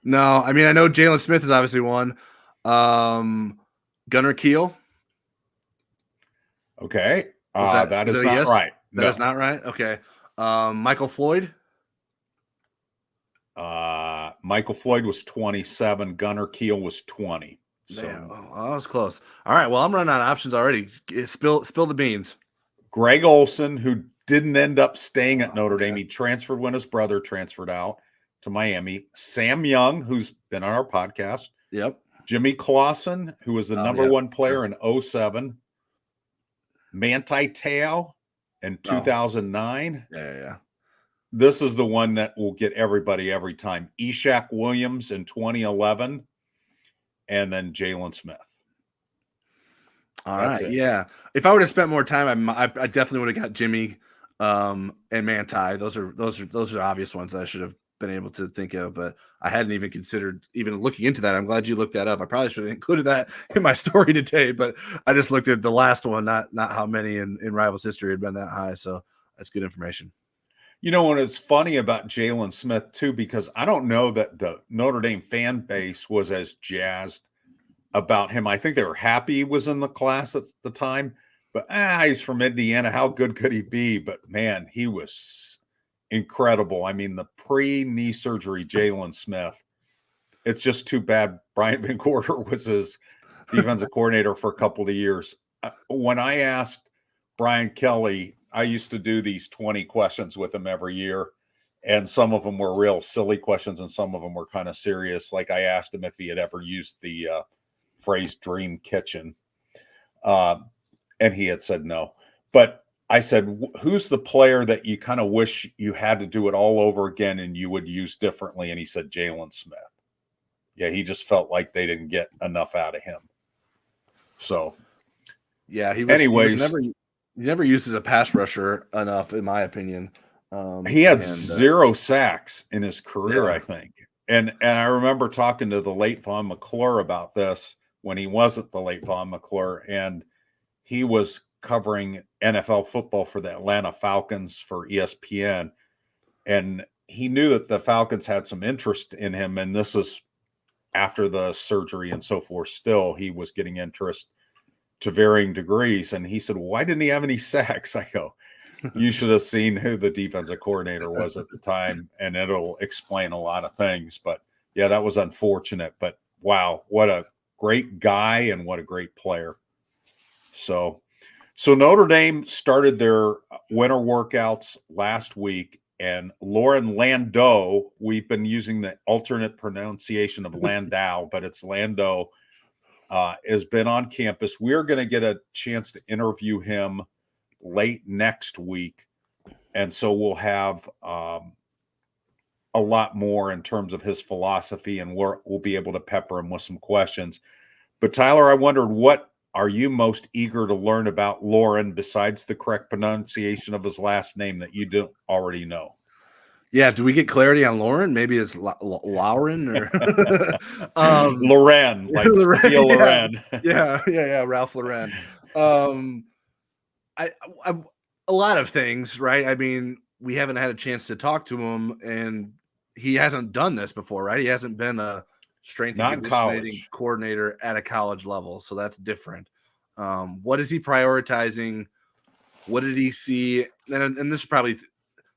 No, I mean, I know Jaylen Smith is obviously one. Gunnar Kiel. Okay. That is not yes? right. That is not right? Okay. Michael Floyd. Michael Floyd was 27. Gunnar Kiel was 20. So Damn. Oh, that was close. All right. Well, I'm running out of options already. Spill the beans. Greg Olson, who didn't end up staying at Notre Dame, okay. he transferred when his brother transferred out to Miami. Sam Young, who's been on our podcast. Yep. Jimmy Clausen, who was the number one player in 07. Manti Te'o in 2009. Yeah. This is the one that will get everybody every time. Ishaq Williams in 2011. And then Jaylen Smith. All right. Yeah. If I would have spent more time, I definitely would have got Jimmy and Manti. Those are obvious ones that I should have been able to think of, but I hadn't even considered even looking into that. I'm glad you looked that up. I probably should have included that in my story today, but I just looked at the last one, not how many in Rivals history had been that high. So that's good information. You know, and it's funny about Jaylen Smith too, because I don't know that the Notre Dame fan base was as jazzed about him. I think they were happy he was in the class at the time, but he's from Indiana. How good could he be? But man, he was incredible. I mean, the pre-knee surgery Jaylen Smith, it's just too bad Brian Van Gorder was his defensive coordinator for a couple of years. When I asked Brian Kelly, I used to do these 20 questions with him every year, and some of them were real silly questions and some of them were kind of serious. Like I asked him if he had ever used the phrase dream kitchen, and he had said no. But I said, who's the player that you kind of wish you had to do it all over again and you would use differently? And he said Jaylen Smith. Yeah, he just felt like they didn't get enough out of him. So yeah, he never used as a pass rusher enough, in my opinion. He had 0 sacks in his career, I think. And I remember talking to the late Vaughn McClure about this when he wasn't the late Vaughn McClure, and he was covering NFL football for the Atlanta Falcons for ESPN. And he knew that the Falcons had some interest in him. And this is after the surgery and so forth. Still, he was getting interest to varying degrees. And he said, why didn't he have any sacks? I go, you should have seen who the defensive coordinator was at the time, and it'll explain a lot of things. But yeah, that was unfortunate. But wow, what a great guy and what a great player. So Notre Dame started their winter workouts last week, and Lauren Landau, we've been using the alternate pronunciation of Landau, but it's Landau, has been on campus. We're going to get a chance to interview him late next week. And so we'll have a lot more in terms of his philosophy, and we'll be able to pepper him with some questions. But Tyler, I wondered, what are you most eager to learn about Lauren besides the correct pronunciation of his last name that you don't already know? Yeah, do we get clarity on Lauren? Maybe it's Lauren or Loren, like Loren. Yeah, Ralph Lauren. I a lot of things, right? I mean, we haven't had a chance to talk to him, and he hasn't done this before, right? He hasn't been a strength and conditioning coordinator at a college level, so that's different. What is he prioritizing? What did he see? And this is probably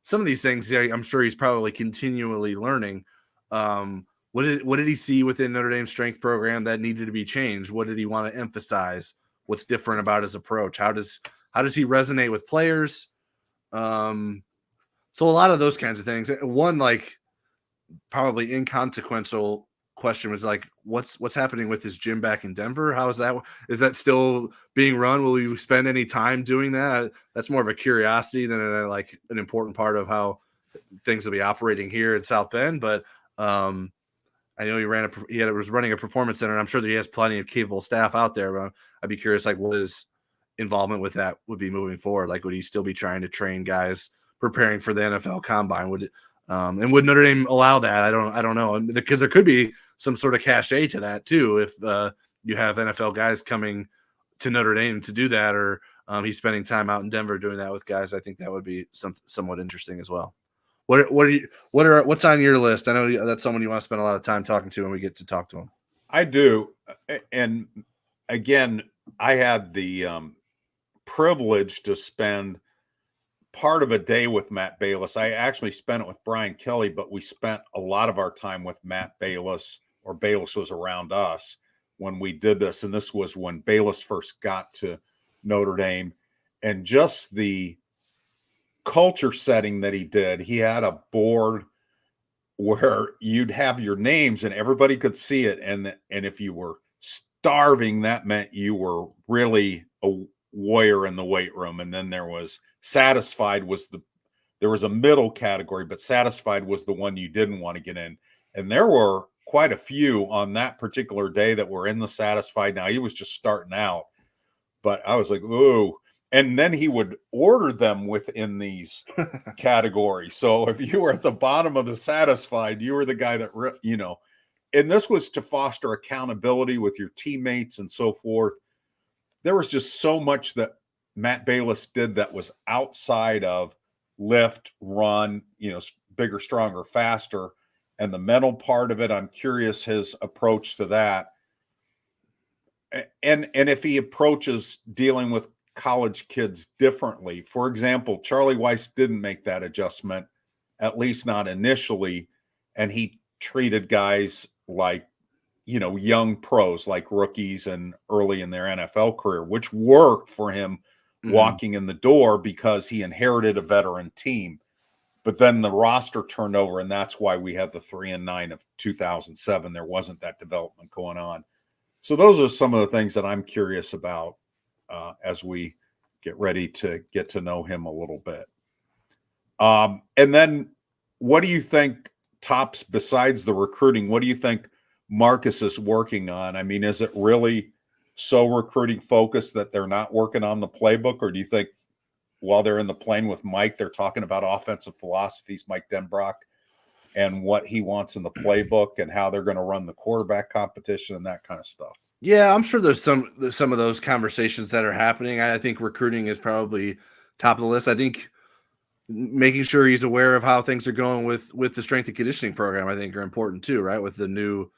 some of these things. I'm sure he's probably continually learning. What did he see within Notre Dame's strength program that needed to be changed? What did he want to emphasize? What's different about his approach? How does he resonate with players? So a lot of those kinds of things. One, like, probably inconsequential question was like, what's happening with his gym back in Denver? How is that? Is that still being run? Will you spend any time doing that? That's more of a curiosity than an important part of how things will be operating here in South Bend. But I know he was running a performance center, and I'm sure that he has plenty of capable staff out there. But I'd be curious, like, what his involvement with that would be moving forward. Like, would he still be trying to train guys preparing for the NFL Combine? And would Notre Dame allow that? I don't know, because there could be some sort of cachet to that too if you have NFL guys coming to Notre Dame to do that, or he's spending time out in Denver doing that with guys. I think that would be somewhat interesting as well. What's on your list? I know that's someone you want to spend a lot of time talking to when we get to talk to him. I do, and again, I had the privilege to spend part of a day with Matt Balis. I actually spent it with Brian Kelly, but we spent a lot of our time with Matt Balis, or Balis was around us, when we did this, and this was when Bayless first got to Notre Dame, and just the culture setting that he did. He had a board where you'd have your names and everybody could see it, and if you were starving, that meant you were really a warrior in the weight room. And then there was satisfied there was a middle category, but satisfied was the one you didn't want to get in. And there were quite a few on that particular day that were in the satisfied. Now, he was just starting out, but I was like, ooh. And then he would order them within these categories. So if you were at the bottom of the satisfied, you were the guy that, and this was to foster accountability with your teammates and so forth. There was just so much that Matt Bayless did that was outside of lift, run, bigger, stronger, faster. And the mental part of it, I'm curious his approach to that. And if he approaches dealing with college kids differently. For example, Charlie Weiss didn't make that adjustment, at least not initially. And he treated guys like, young pros, like rookies and early in their NFL career, which worked for him walking in the door because he inherited a veteran team. But then the roster turned over, and that's why we had the 3-9 of 2007. There wasn't that development going on. So those are some of the things that I'm curious about as we get ready to get to know him a little bit. And then what do you think tops, besides the recruiting, what do you think Marcus is working on? I mean, is it really so recruiting focused that they're not working on the playbook? Or do you think while they're in the plane with Mike, they're talking about offensive philosophies, Mike Denbrock, and what he wants in the playbook and how they're going to run the quarterback competition and that kind of stuff? Yeah, I'm sure there's some of those conversations that are happening. I think recruiting is probably top of the list. I think making sure he's aware of how things are going with the strength and conditioning program, I think, are important too, right? With the new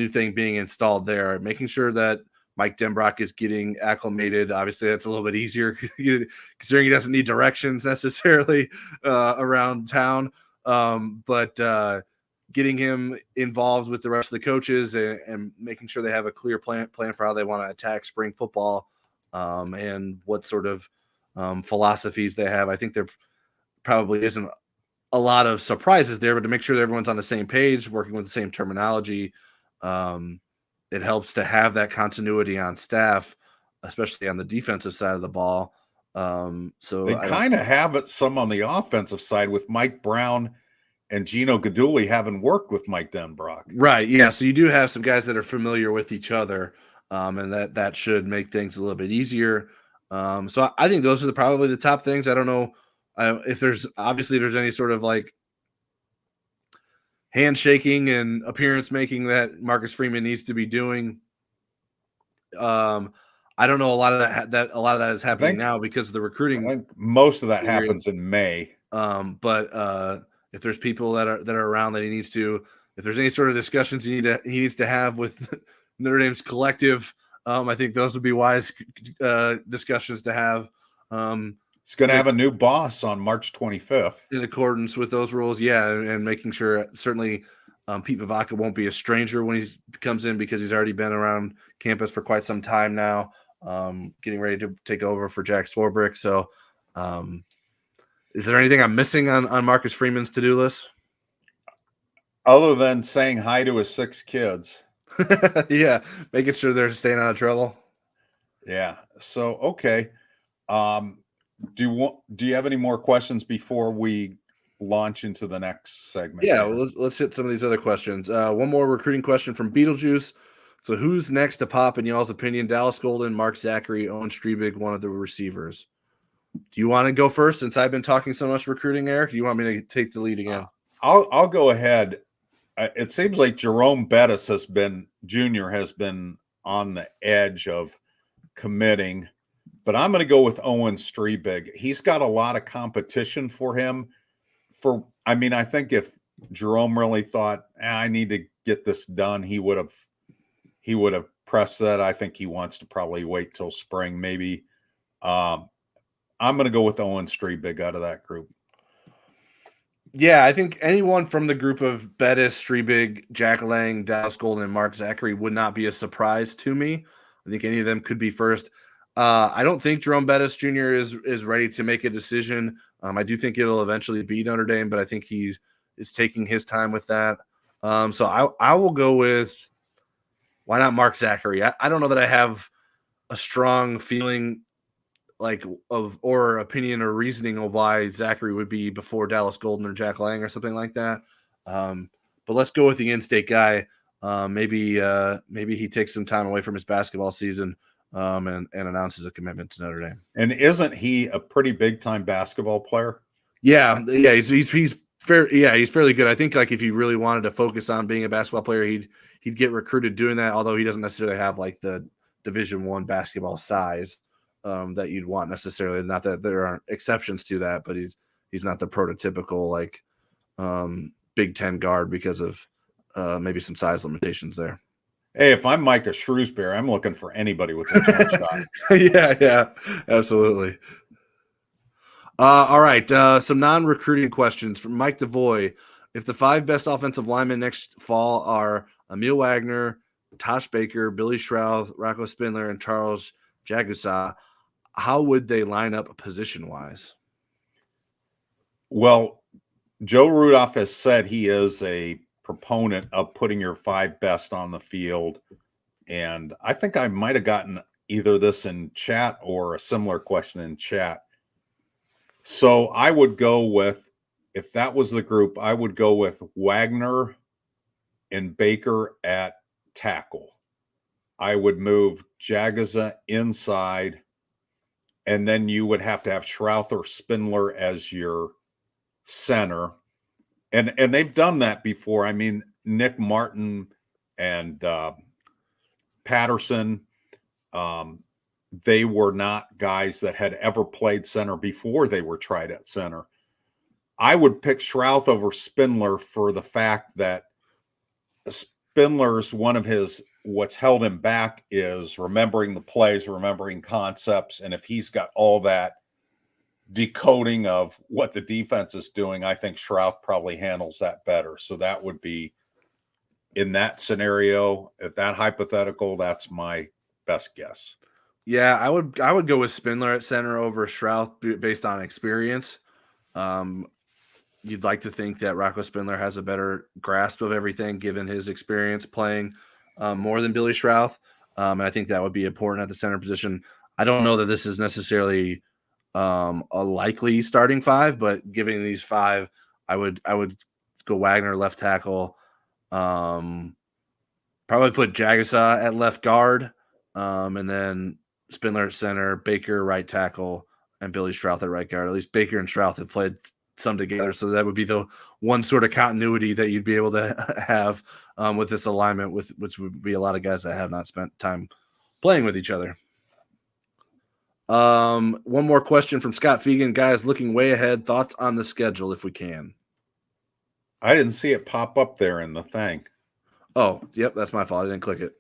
thing being installed there, making sure that Mike Denbrock is getting acclimated. Obviously, that's a little bit easier considering he doesn't need directions necessarily around town. But getting him involved with the rest of the coaches and making sure they have a clear plan for how they want to attack spring football and what sort of philosophies they have. I think there probably isn't a lot of surprises there, but to make sure that everyone's on the same page, working with the same terminology, it helps to have that continuity on staff, especially on the defensive side of the ball. So they kind of have it some on the offensive side with Mike Brown and Gino Gaduli having worked with Mike Denbrock. Right. Yeah. So you do have some guys that are familiar with each other, and that should make things a little bit easier. So I think those are probably the top things. I don't know if there's any sort of like handshaking and appearance making that Marcus Freeman needs to be doing. I don't know. A lot of that is happening now because of the recruiting. I think most of that happens in May. But if there's people that are around that he needs to, if there's any sort of discussions he needs to have with Notre Dame's collective, I think those would be wise discussions to have. He's going to have a new boss on March 25th. In accordance with those rules, yeah, and making sure certainly Pete Vivacca won't be a stranger when he comes in because he's already been around campus for quite some time now, getting ready to take over for Jack Swarbrick. So is there anything I'm missing on Marcus Freeman's to-do list? Other than saying hi to his 6 kids. Yeah, making sure they're staying out of trouble. Yeah. So, okay. Do you have any more questions before we launch into the next segment? Yeah, well, let's hit some of these other questions. One more recruiting question from Beetlejuice. So who's next to pop in y'all's opinion? Dallas Golden, Mark Zachary, Owen Strebig, one of the receivers. Do you want to go first since I've been talking so much recruiting, Eric? Do you want me to take the lead again? I'll go ahead. It seems like Jerome Bettis has been on the edge of committing, but I'm going to go with Owen Strebig. He's got a lot of competition for him. I think if Jerome really thought, I need to get this done, he would have pressed that. I think he wants to probably wait till spring, maybe. I'm going to go with Owen Strebig out of that group. Yeah, I think anyone from the group of Bettis, Strebig, Jack Lang, Dallas Golden, and Mark Zachary would not be a surprise to me. I think any of them could be first. I don't think Jerome Bettis Jr. is ready to make a decision. I do think it'll eventually be Notre Dame, but I think he is taking his time with that. So I will go with, why not Mark Zachary? I don't know that I have a strong feeling or opinion or reasoning of why Zachary would be before Dallas Golden or Jack Lang or something like that. But let's go with the in-state guy. Maybe he takes some time away from his basketball season and announces a commitment to Notre Dame. And isn't he a pretty big time basketball player? Yeah, he's fairly good. I think like if he really wanted to focus on being a basketball player, he'd get recruited doing that. Although he doesn't necessarily have like the Division I basketball size that you'd want necessarily. Not that there aren't exceptions to that, but he's not the prototypical like Big Ten guard because of maybe some size limitations there. Hey, if I'm Micah Shrewsbury, I'm looking for anybody with a jump shot. Yeah, absolutely. All right, some non-recruiting questions from Mike DeVoy. If the 5 best offensive linemen next fall are Emil Wagner, Tosh Baker, Billy Shrouth, Rocco Spindler, and Charles Jagusa, how would they line up position-wise? Well, Joe Rudolph has said he is a proponent of putting your 5 best on the field. And I think I might have gotten either this in chat or a similar question in chat. So I would go with, if that was the group, I would go with Wagner and Baker at tackle. I would move Jagaza inside, and then you would have to have Shrouth or Spindler as your center. And they've done that before. I mean, Nick Martin and Patterson, they were not guys that had ever played center before they were tried at center. I would pick Shrouth over Spindler for the fact that Spindler's one of his, what's held him back is remembering the plays, remembering concepts. And if he's got all that decoding of what the defense is doing, I think Shrouth probably handles that better. So that would be, in that scenario, if that hypothetical, that's my best guess. Yeah, I would go with Spindler at center over Shrouth based on experience. You'd like to think that Rocco Spindler has a better grasp of everything given his experience playing more than Billy Shrouth. And I think that would be important at the center position. I don't know that this is necessarily a likely starting 5, but giving these 5, I would go Wagner left tackle, probably put Jagasa at left guard, and then Spindler at center, Baker right tackle, and Billy Shrouth at right guard. At least Baker and Shrouth have played some together, so that would be the one sort of continuity that you'd be able to have with this alignment, which would be a lot of guys that have not spent time playing with each other. One more question from Scott Fegan. Guys, looking way ahead, thoughts on the schedule if we can. I didn't see it pop up there in the thing. Oh, yep, that's my fault. I didn't click it.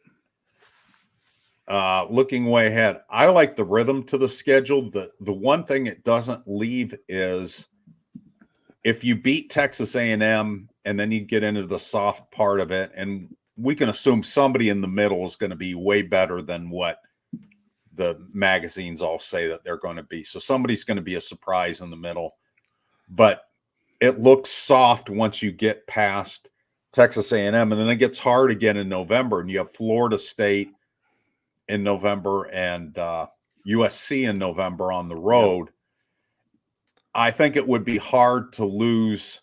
Looking way ahead, I like the rhythm to the schedule. The one thing it doesn't leave is if you beat Texas A&M and then you get into the soft part of it, and we can assume somebody in the middle is going to be way better than what the magazines all say that they're going to be. So somebody's going to be a surprise in the middle, but it looks soft once you get past Texas A&M, and then it gets hard again in November, and you have Florida State in November and USC in November on the road. Yep. I think it would be hard to lose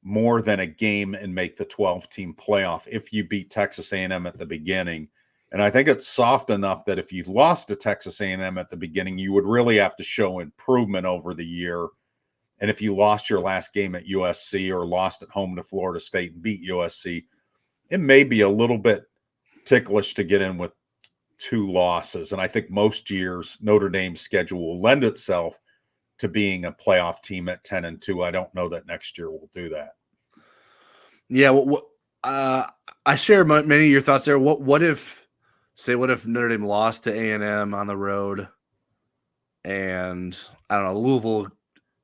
more than a game and make the 12-team playoff if you beat Texas A&M at the beginning. And I think it's soft enough that if you lost to Texas A&M at the beginning, you would really have to show improvement over the year. And if you lost your last game at USC or lost at home to Florida State and beat USC, it may be a little bit ticklish to get in with 2 losses. And I think most years Notre Dame's schedule will lend itself to being a playoff team at 10-2. I don't know that next year we'll do that. Yeah, well, I share many of your thoughts there. What if Notre Dame lost to A&M on the road, and I don't know, Louisville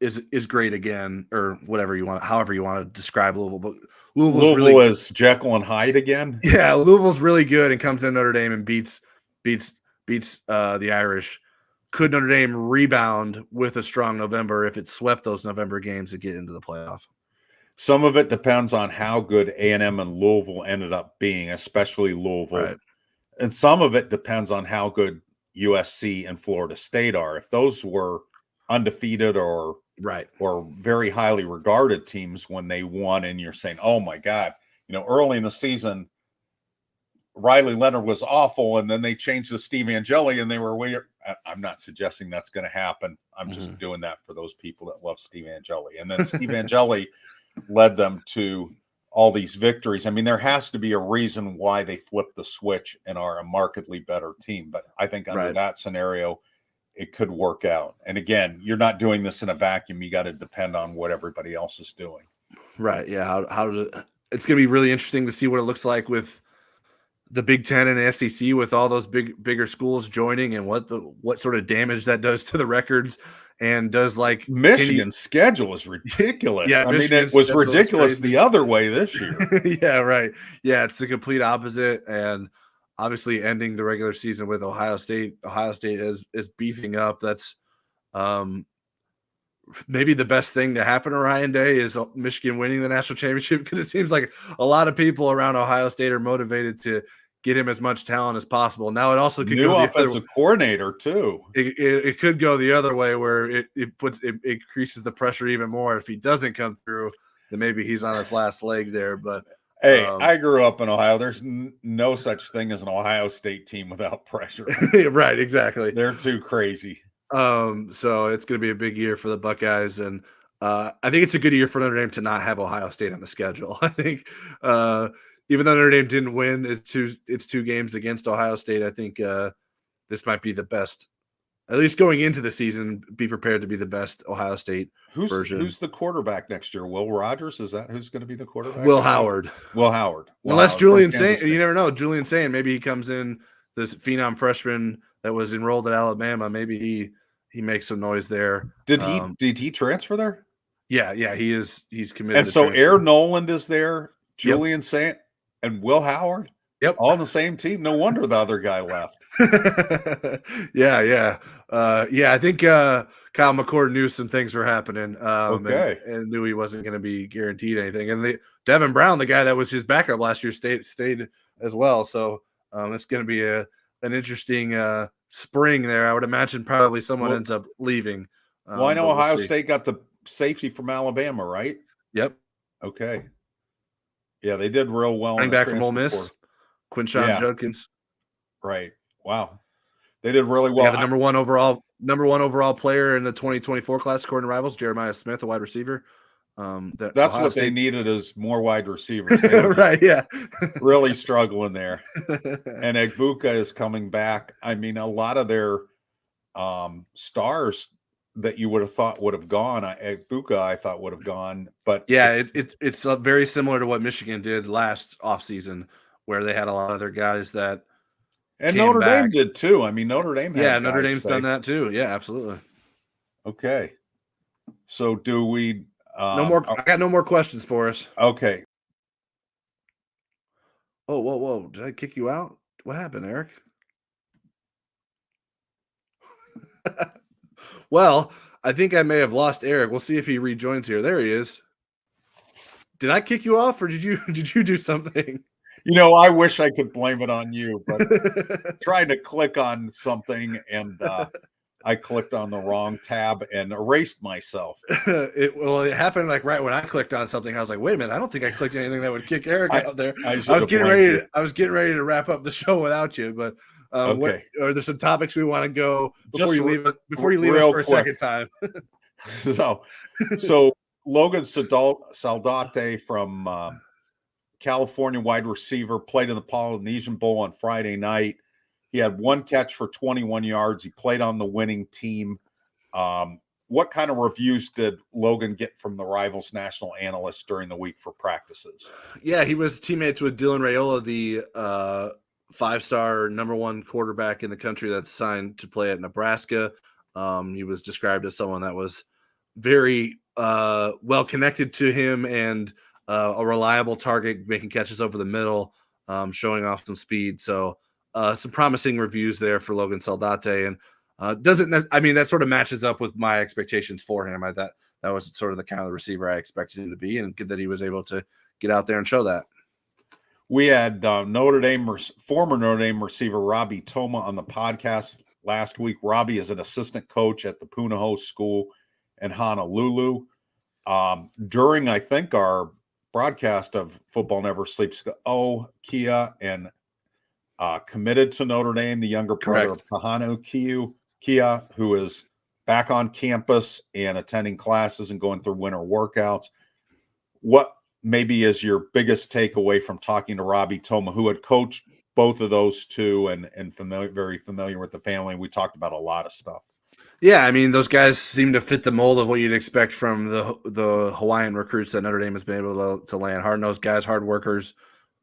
is great again, or whatever you want, however you want to describe Louisville. But Louisville's Louisville really, is Jekyll and Hyde again. yeah, Louisville's really good and comes in Notre Dame and beats the Irish. Could Notre Dame rebound with a strong November if it swept those November games to get into the playoff? Some of it depends on how good A&M and Louisville ended up being, especially Louisville. Right. And some of it depends on how good USC and Florida State are. If those were undefeated or very highly regarded teams when they won, and you're saying, oh my God, early in the season, Riley Leonard was awful, and then they changed to Steve Angeli, and they were weird. I'm not suggesting that's going to happen. I'm just doing that for those people that love Steve Angeli. And then Steve Angeli led them to all these victories. I mean, there has to be a reason why they flipped the switch and are a markedly better team. But I think under that scenario, it could work out. And again, you're not doing this in a vacuum. You got to depend on what everybody else is doing. Right. Yeah. It's going to be really interesting to see what it looks like with the Big Ten and the SEC, with all those bigger schools joining, and what sort of damage that does to the records. And does Michigan's schedule is ridiculous. Yeah, I mean, it was ridiculous the other way this year. Yeah, right. Yeah, it's the complete opposite. And obviously ending the regular season with Ohio State. Ohio State is beefing up. That's maybe the best thing to happen to Ryan Day is Michigan winning the national championship, because it seems like a lot of people around Ohio State are motivated to get him as much talent as possible. Now it also could go offensive coordinator too. It could go the other way, where it increases the pressure even more. If he doesn't come through, then maybe he's on his last leg there. But hey, I grew up in Ohio. There's no such thing as an Ohio State team without pressure. Right, exactly. They're too crazy. So it's going to be a big year for the Buckeyes, and I think it's a good year for Notre Dame to not have Ohio State on the schedule. I think even though Notre Dame didn't win its two games against Ohio State, I think this might be the best, at least going into the season. Be prepared to be the best Ohio State version. Who's the quarterback next year? Will Rogers? Is that who's going to be the quarterback? Will Howard. Unless Julian Saint, you never know. Julian Saint, maybe he comes in, this phenom freshman that was enrolled at Alabama. Maybe he makes some noise there. Did he transfer there? Yeah, he is. He's committed. And so Air Noland is there, Julian Saint, and Will Howard. Yep, all on the same team. No wonder the other guy left. Yeah. I think Kyle McCord knew some things were happening. And knew he wasn't going to be guaranteed anything. And Devin Brown, the guy that was his backup last year, stayed as well. So it's going to be an interesting spring there. I would imagine probably someone ends up leaving. Well, I know Ohio State got the safety from Alabama, right? Yep. Okay. Yeah, they did real well. Running back from Ole Miss, Quinshon Judkins. Right. Wow. They did really well. Yeah, the number one overall player in the 2024 class, according to Rivals, Jeremiah Smith, a wide receiver. That's Ohio State, they needed, is more wide receivers. Right, yeah. Really struggling there. And Egbuka is coming back. I mean, a lot of their stars that you would have thought would have gone, Egbuka I thought would have gone. But yeah, it's very similar to what Michigan did last offseason, where they had a lot of their guys that and Notre Dame did too. I mean, Notre Dame Notre Dame's done that too. Yeah, absolutely. Okay. So do we no more. I got no more questions for us. Okay. Oh, whoa. Did I kick you out? What happened, Eric? Well, I think I may have lost Eric. We'll see if he rejoins here. There he is. Did I kick you off, or did you do something? I wish I could blame it on you, but trying to click on something and I clicked on the wrong tab and erased myself. It happened right when I clicked on something. I was like, wait a minute, I don't think I clicked anything that would kick Eric out there. I was getting ready to wrap up the show without you, but okay. Are there some topics we want to go before you leave us for a second time? So Logan Sate from California wide receiver played in the Polynesian Bowl on Friday night. He had one catch for 21 yards. He played on the winning team. What kind of reviews did Logan get from the Rivals national analysts during the week for practices? Yeah, he was teammates with Dylan Raiola, the five-star number one quarterback in the country that's signed to play at Nebraska. He was described as someone that was very well connected to him and a reliable target, making catches over the middle, showing off some speed. So some promising reviews there for Logan Sate, and that sort of matches up with my expectations for him. I thought that was sort of the kind of receiver I expected him to be, and good that he was able to get out there and show that. We had former Notre Dame receiver Robbie Toma on the podcast last week. Robbie is an assistant coach at the Punahou School in Honolulu. During, I think, our broadcast of Football Never Sleeps, Kia and committed to Notre Dame, the younger brother of Kahanu Kia, who is back on campus and attending classes and going through winter workouts. What maybe is your biggest takeaway from talking to Robbie Toma, who had coached both of those two and very familiar with the family? We talked about a lot of stuff. Yeah, I mean, those guys seem to fit the mold of what you'd expect from the Hawaiian recruits that Notre Dame has been able to land. Hard-nosed guys, hard workers,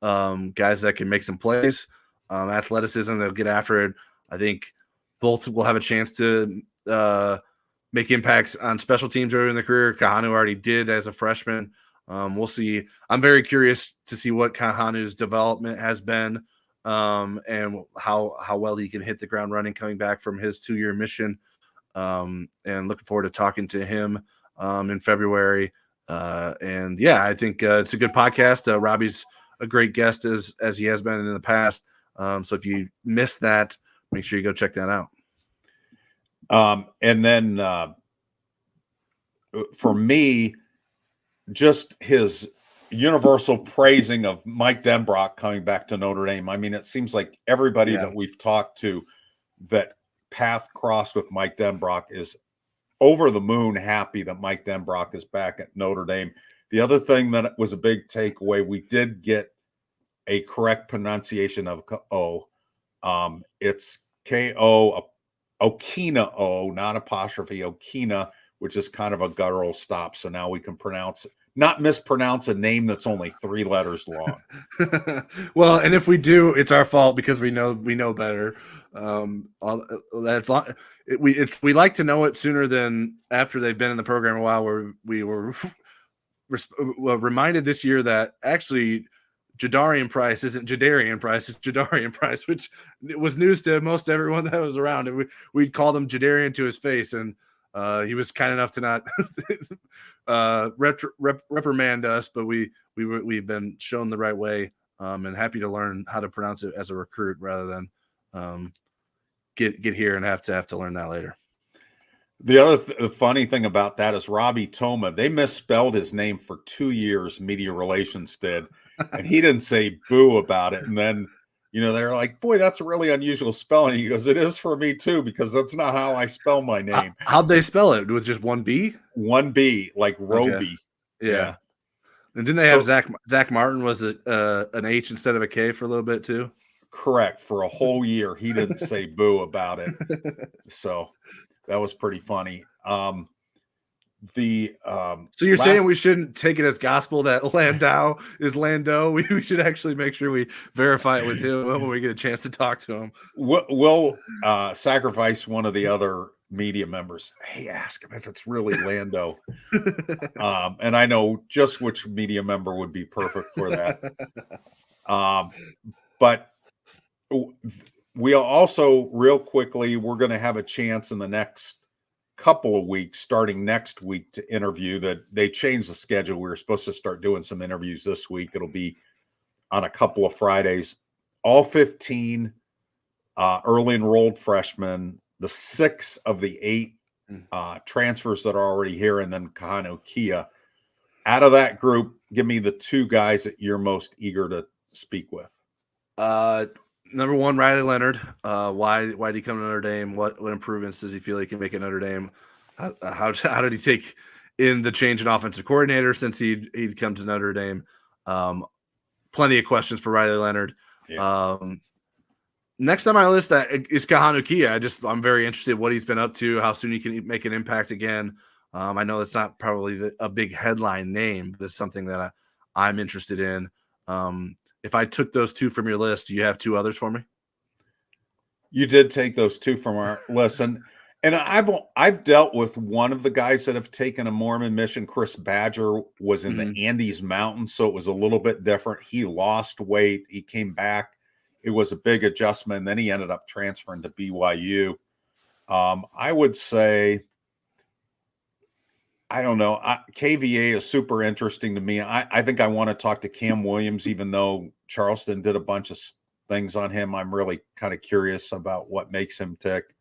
guys that can make some plays, athleticism, they'll get after it. I think both will have a chance to make impacts on special teams early in the career. Kahanu already did as a freshman. We'll see. I'm very curious to see what Kahanu's development has been and how well he can hit the ground running coming back from his 2-year mission. And looking forward to talking to him in February. And yeah, I think it's a good podcast. Robbie's a great guest as he has been in the past. So if you missed that, make sure you go check that out. And then for me, just his universal praising of Mike Denbrock coming back to Notre Dame. I mean, it seems like everybody that we've talked to that path crossed with Mike Denbrock is over the moon happy that Mike Denbrock is back at Notre Dame. The other thing that was a big takeaway, we did get a correct pronunciation of O. It's K-O, Okina O, not apostrophe, Okina, which is kind of a guttural stop. So now we can not mispronounce a name that's only 3 letters long. Well, and if we do, it's our fault because we know better. We like to know it sooner than after they've been in the program a while. Where we were reminded this year that actually Jadarian Price isn't Jadarian Price, it's Jadarian Price, which was news to most everyone that was around. And we'd called him Jadarian to his face, and he was kind enough to not reprimand us, but we've been shown the right way, and happy to learn how to pronounce it as a recruit rather than get here and have to learn that later. The other funny thing about that is Robbie Toma, they misspelled his name for 2 years, media relations did, and he didn't say boo about it. And then, they're like, boy, that's a really unusual spelling. He goes, it is for me too, because that's not how I spell my name. How'd they spell it? With just one B? One B, like Roby. Okay. Yeah. And didn't they have Zach Martin was an H instead of a K for a little bit too? Correct. For a whole year, he didn't say boo about it. So that was pretty funny. So you're saying we shouldn't take it as gospel that Landau is Lando? We should actually make sure we verify it with him when we get a chance to talk to him. We'll sacrifice one of the other media members. Hey, ask him if it's really Lando. And I know just which media member would be perfect for that. But we also, real quickly, we're going to have a chance in the next couple of weeks, starting next week, to interview. That they changed the schedule. We were supposed to start doing some interviews this week. It'll be on a couple of Fridays. All 15 early enrolled freshmen, the 6 of the 8 transfers that are already here, and then Kahanu Kia. Out of that group, give me the 2 guys that you're most eager to speak with. Number 1, Riley Leonard. Why did he come to Notre Dame? What improvements does he feel he can make at Notre Dame? How did he take in the change in offensive coordinator since he'd come to Notre Dame? Plenty of questions for Riley Leonard. Yeah. Next on my list is Kahanu Kia. I'm very interested what he's been up to, how soon he can make an impact again. I know that's not probably a big headline name, but it's something that I'm interested in. If I took those 2 from your list, do you have 2 others for me? You did take those 2 from our list. And I've dealt with one of the guys that have taken a Mormon mission. Chris Badger was in the Andes Mountains, so it was a little bit different. He lost weight. He came back. It was a big adjustment. Then he ended up transferring to BYU. I would say, I don't know. KVA is super interesting to me. I think I want to talk to Cam Williams, even though Charleston did a bunch of things on him. I'm really kind of curious about what makes him tick.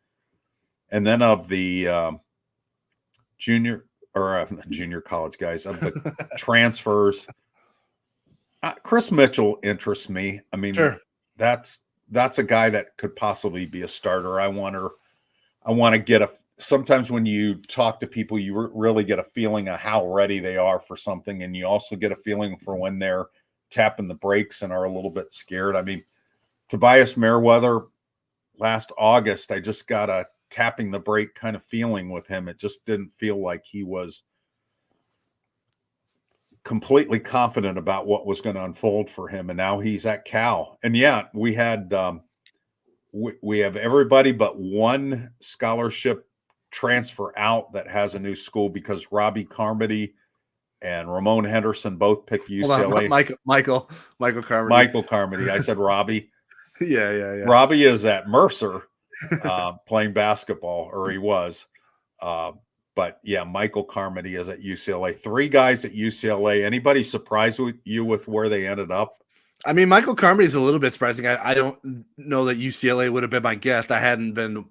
And then of the junior college guys, of the transfers, Chris Mitchell interests me. I mean, sure. That's a guy that could possibly be a starter. I want to get sometimes when you talk to people, you really get a feeling of how ready they are for something. And you also get a feeling for when they're tapping the brakes and are a little bit scared. I mean, Tobias Merriweather last August, I just got a tapping the brake kind of feeling with him. It just didn't feel like he was completely confident about what was going to unfold for him. And now he's at Cal. And yeah, we had, we have everybody but one scholarship transfer out that has a new school because Robbie Carmody and Ramon Henderson both picked UCLA. Michael Carmody. Michael Carmody. I said Robbie. Yeah. Robbie is at Mercer playing basketball, or he was. But yeah, Michael Carmody is at UCLA. 3 guys at UCLA. Anybody surprised with you with where they ended up? I mean, Michael Carmody is a little bit surprising. I don't know that UCLA would have been my guess. I hadn't been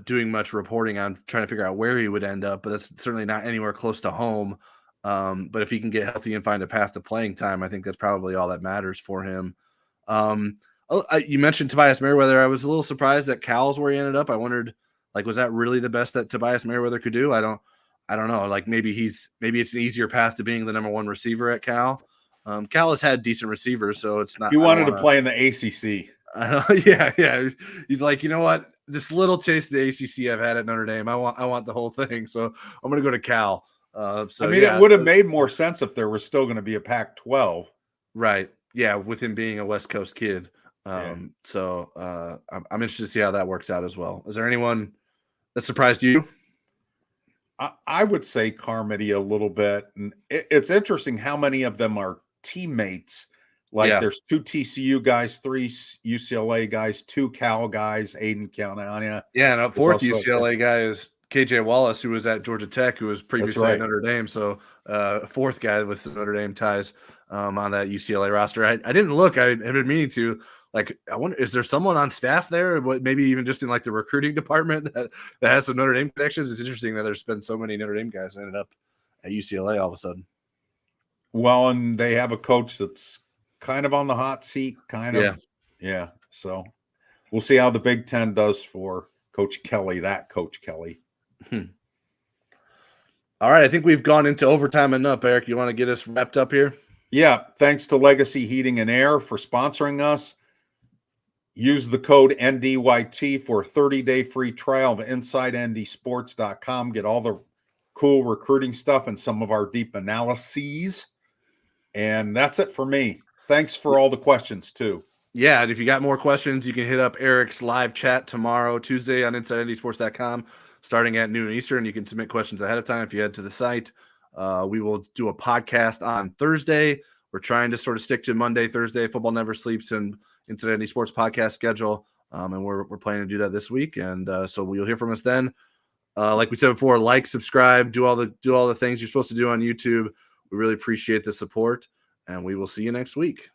doing much reporting on trying to figure out where he would end up, but that's certainly not anywhere close to home. But if he can get healthy and find a path to playing time, I think that's probably all that matters for him. You mentioned Tobias Merriweather. I was a little surprised that Cal's where he ended up. I wondered, like, was that really the best that Tobias Merriweather could do? I don't know. Like maybe it's an easier path to being the number 1 receiver at Cal. Cal has had decent receivers, so it's not. He wanted to play in the ACC. Yeah. He's like, you know what? This little taste of the ACC I've had at Notre Dame, I want the whole thing. So I'm going to go to Cal. It would have made more sense if there was still going to be a Pac-12. Right. Yeah, with him being a West Coast kid. So I'm interested to see how that works out as well. Is there anyone that surprised you? I would say Carmody a little bit. And it's interesting how many of them are teammates. There's 2 TCU guys, 3 UCLA guys, 2 Cal guys, Aiden Calnania. Yeah, and a 4th UCLA guy is KJ Wallace, who was at Georgia Tech, who was previously at Notre Dame. So 4th guy with some Notre Dame ties on that UCLA roster. I didn't look. I had been meaning to. Like, I wonder, is there someone on staff there, maybe even just in like the recruiting department that has some Notre Dame connections? It's interesting that there's been so many Notre Dame guys ended up at UCLA all of a sudden. Well, and they have a coach that's kind of on the hot seat, kind of. Yeah. So we'll see how the Big Ten does for Coach Kelly, Coach Kelly. All right. I think we've gone into overtime enough. Eric, you want to get us wrapped up here? Yeah. Thanks to Legacy Heating and Air for sponsoring us. Use the code NDYT for a 30-day free trial of InsideNDSports.com. Get all the cool recruiting stuff and some of our deep analyses. And that's it for me. Thanks for all the questions, too. Yeah, and if you got more questions, you can hit up Eric's live chat tomorrow, Tuesday, on InsideNDSports.com, starting at noon Eastern. You can submit questions ahead of time if you head to the site. We will do a podcast on Thursday. We're trying to sort of stick to Monday, Thursday. Football Never Sleeps and Inside ND Sports podcast schedule, and we're planning to do that this week. And so you'll hear from us then. Like we said before, like, subscribe, do all the things you're supposed to do on YouTube. We really appreciate the support, and we will see you next week.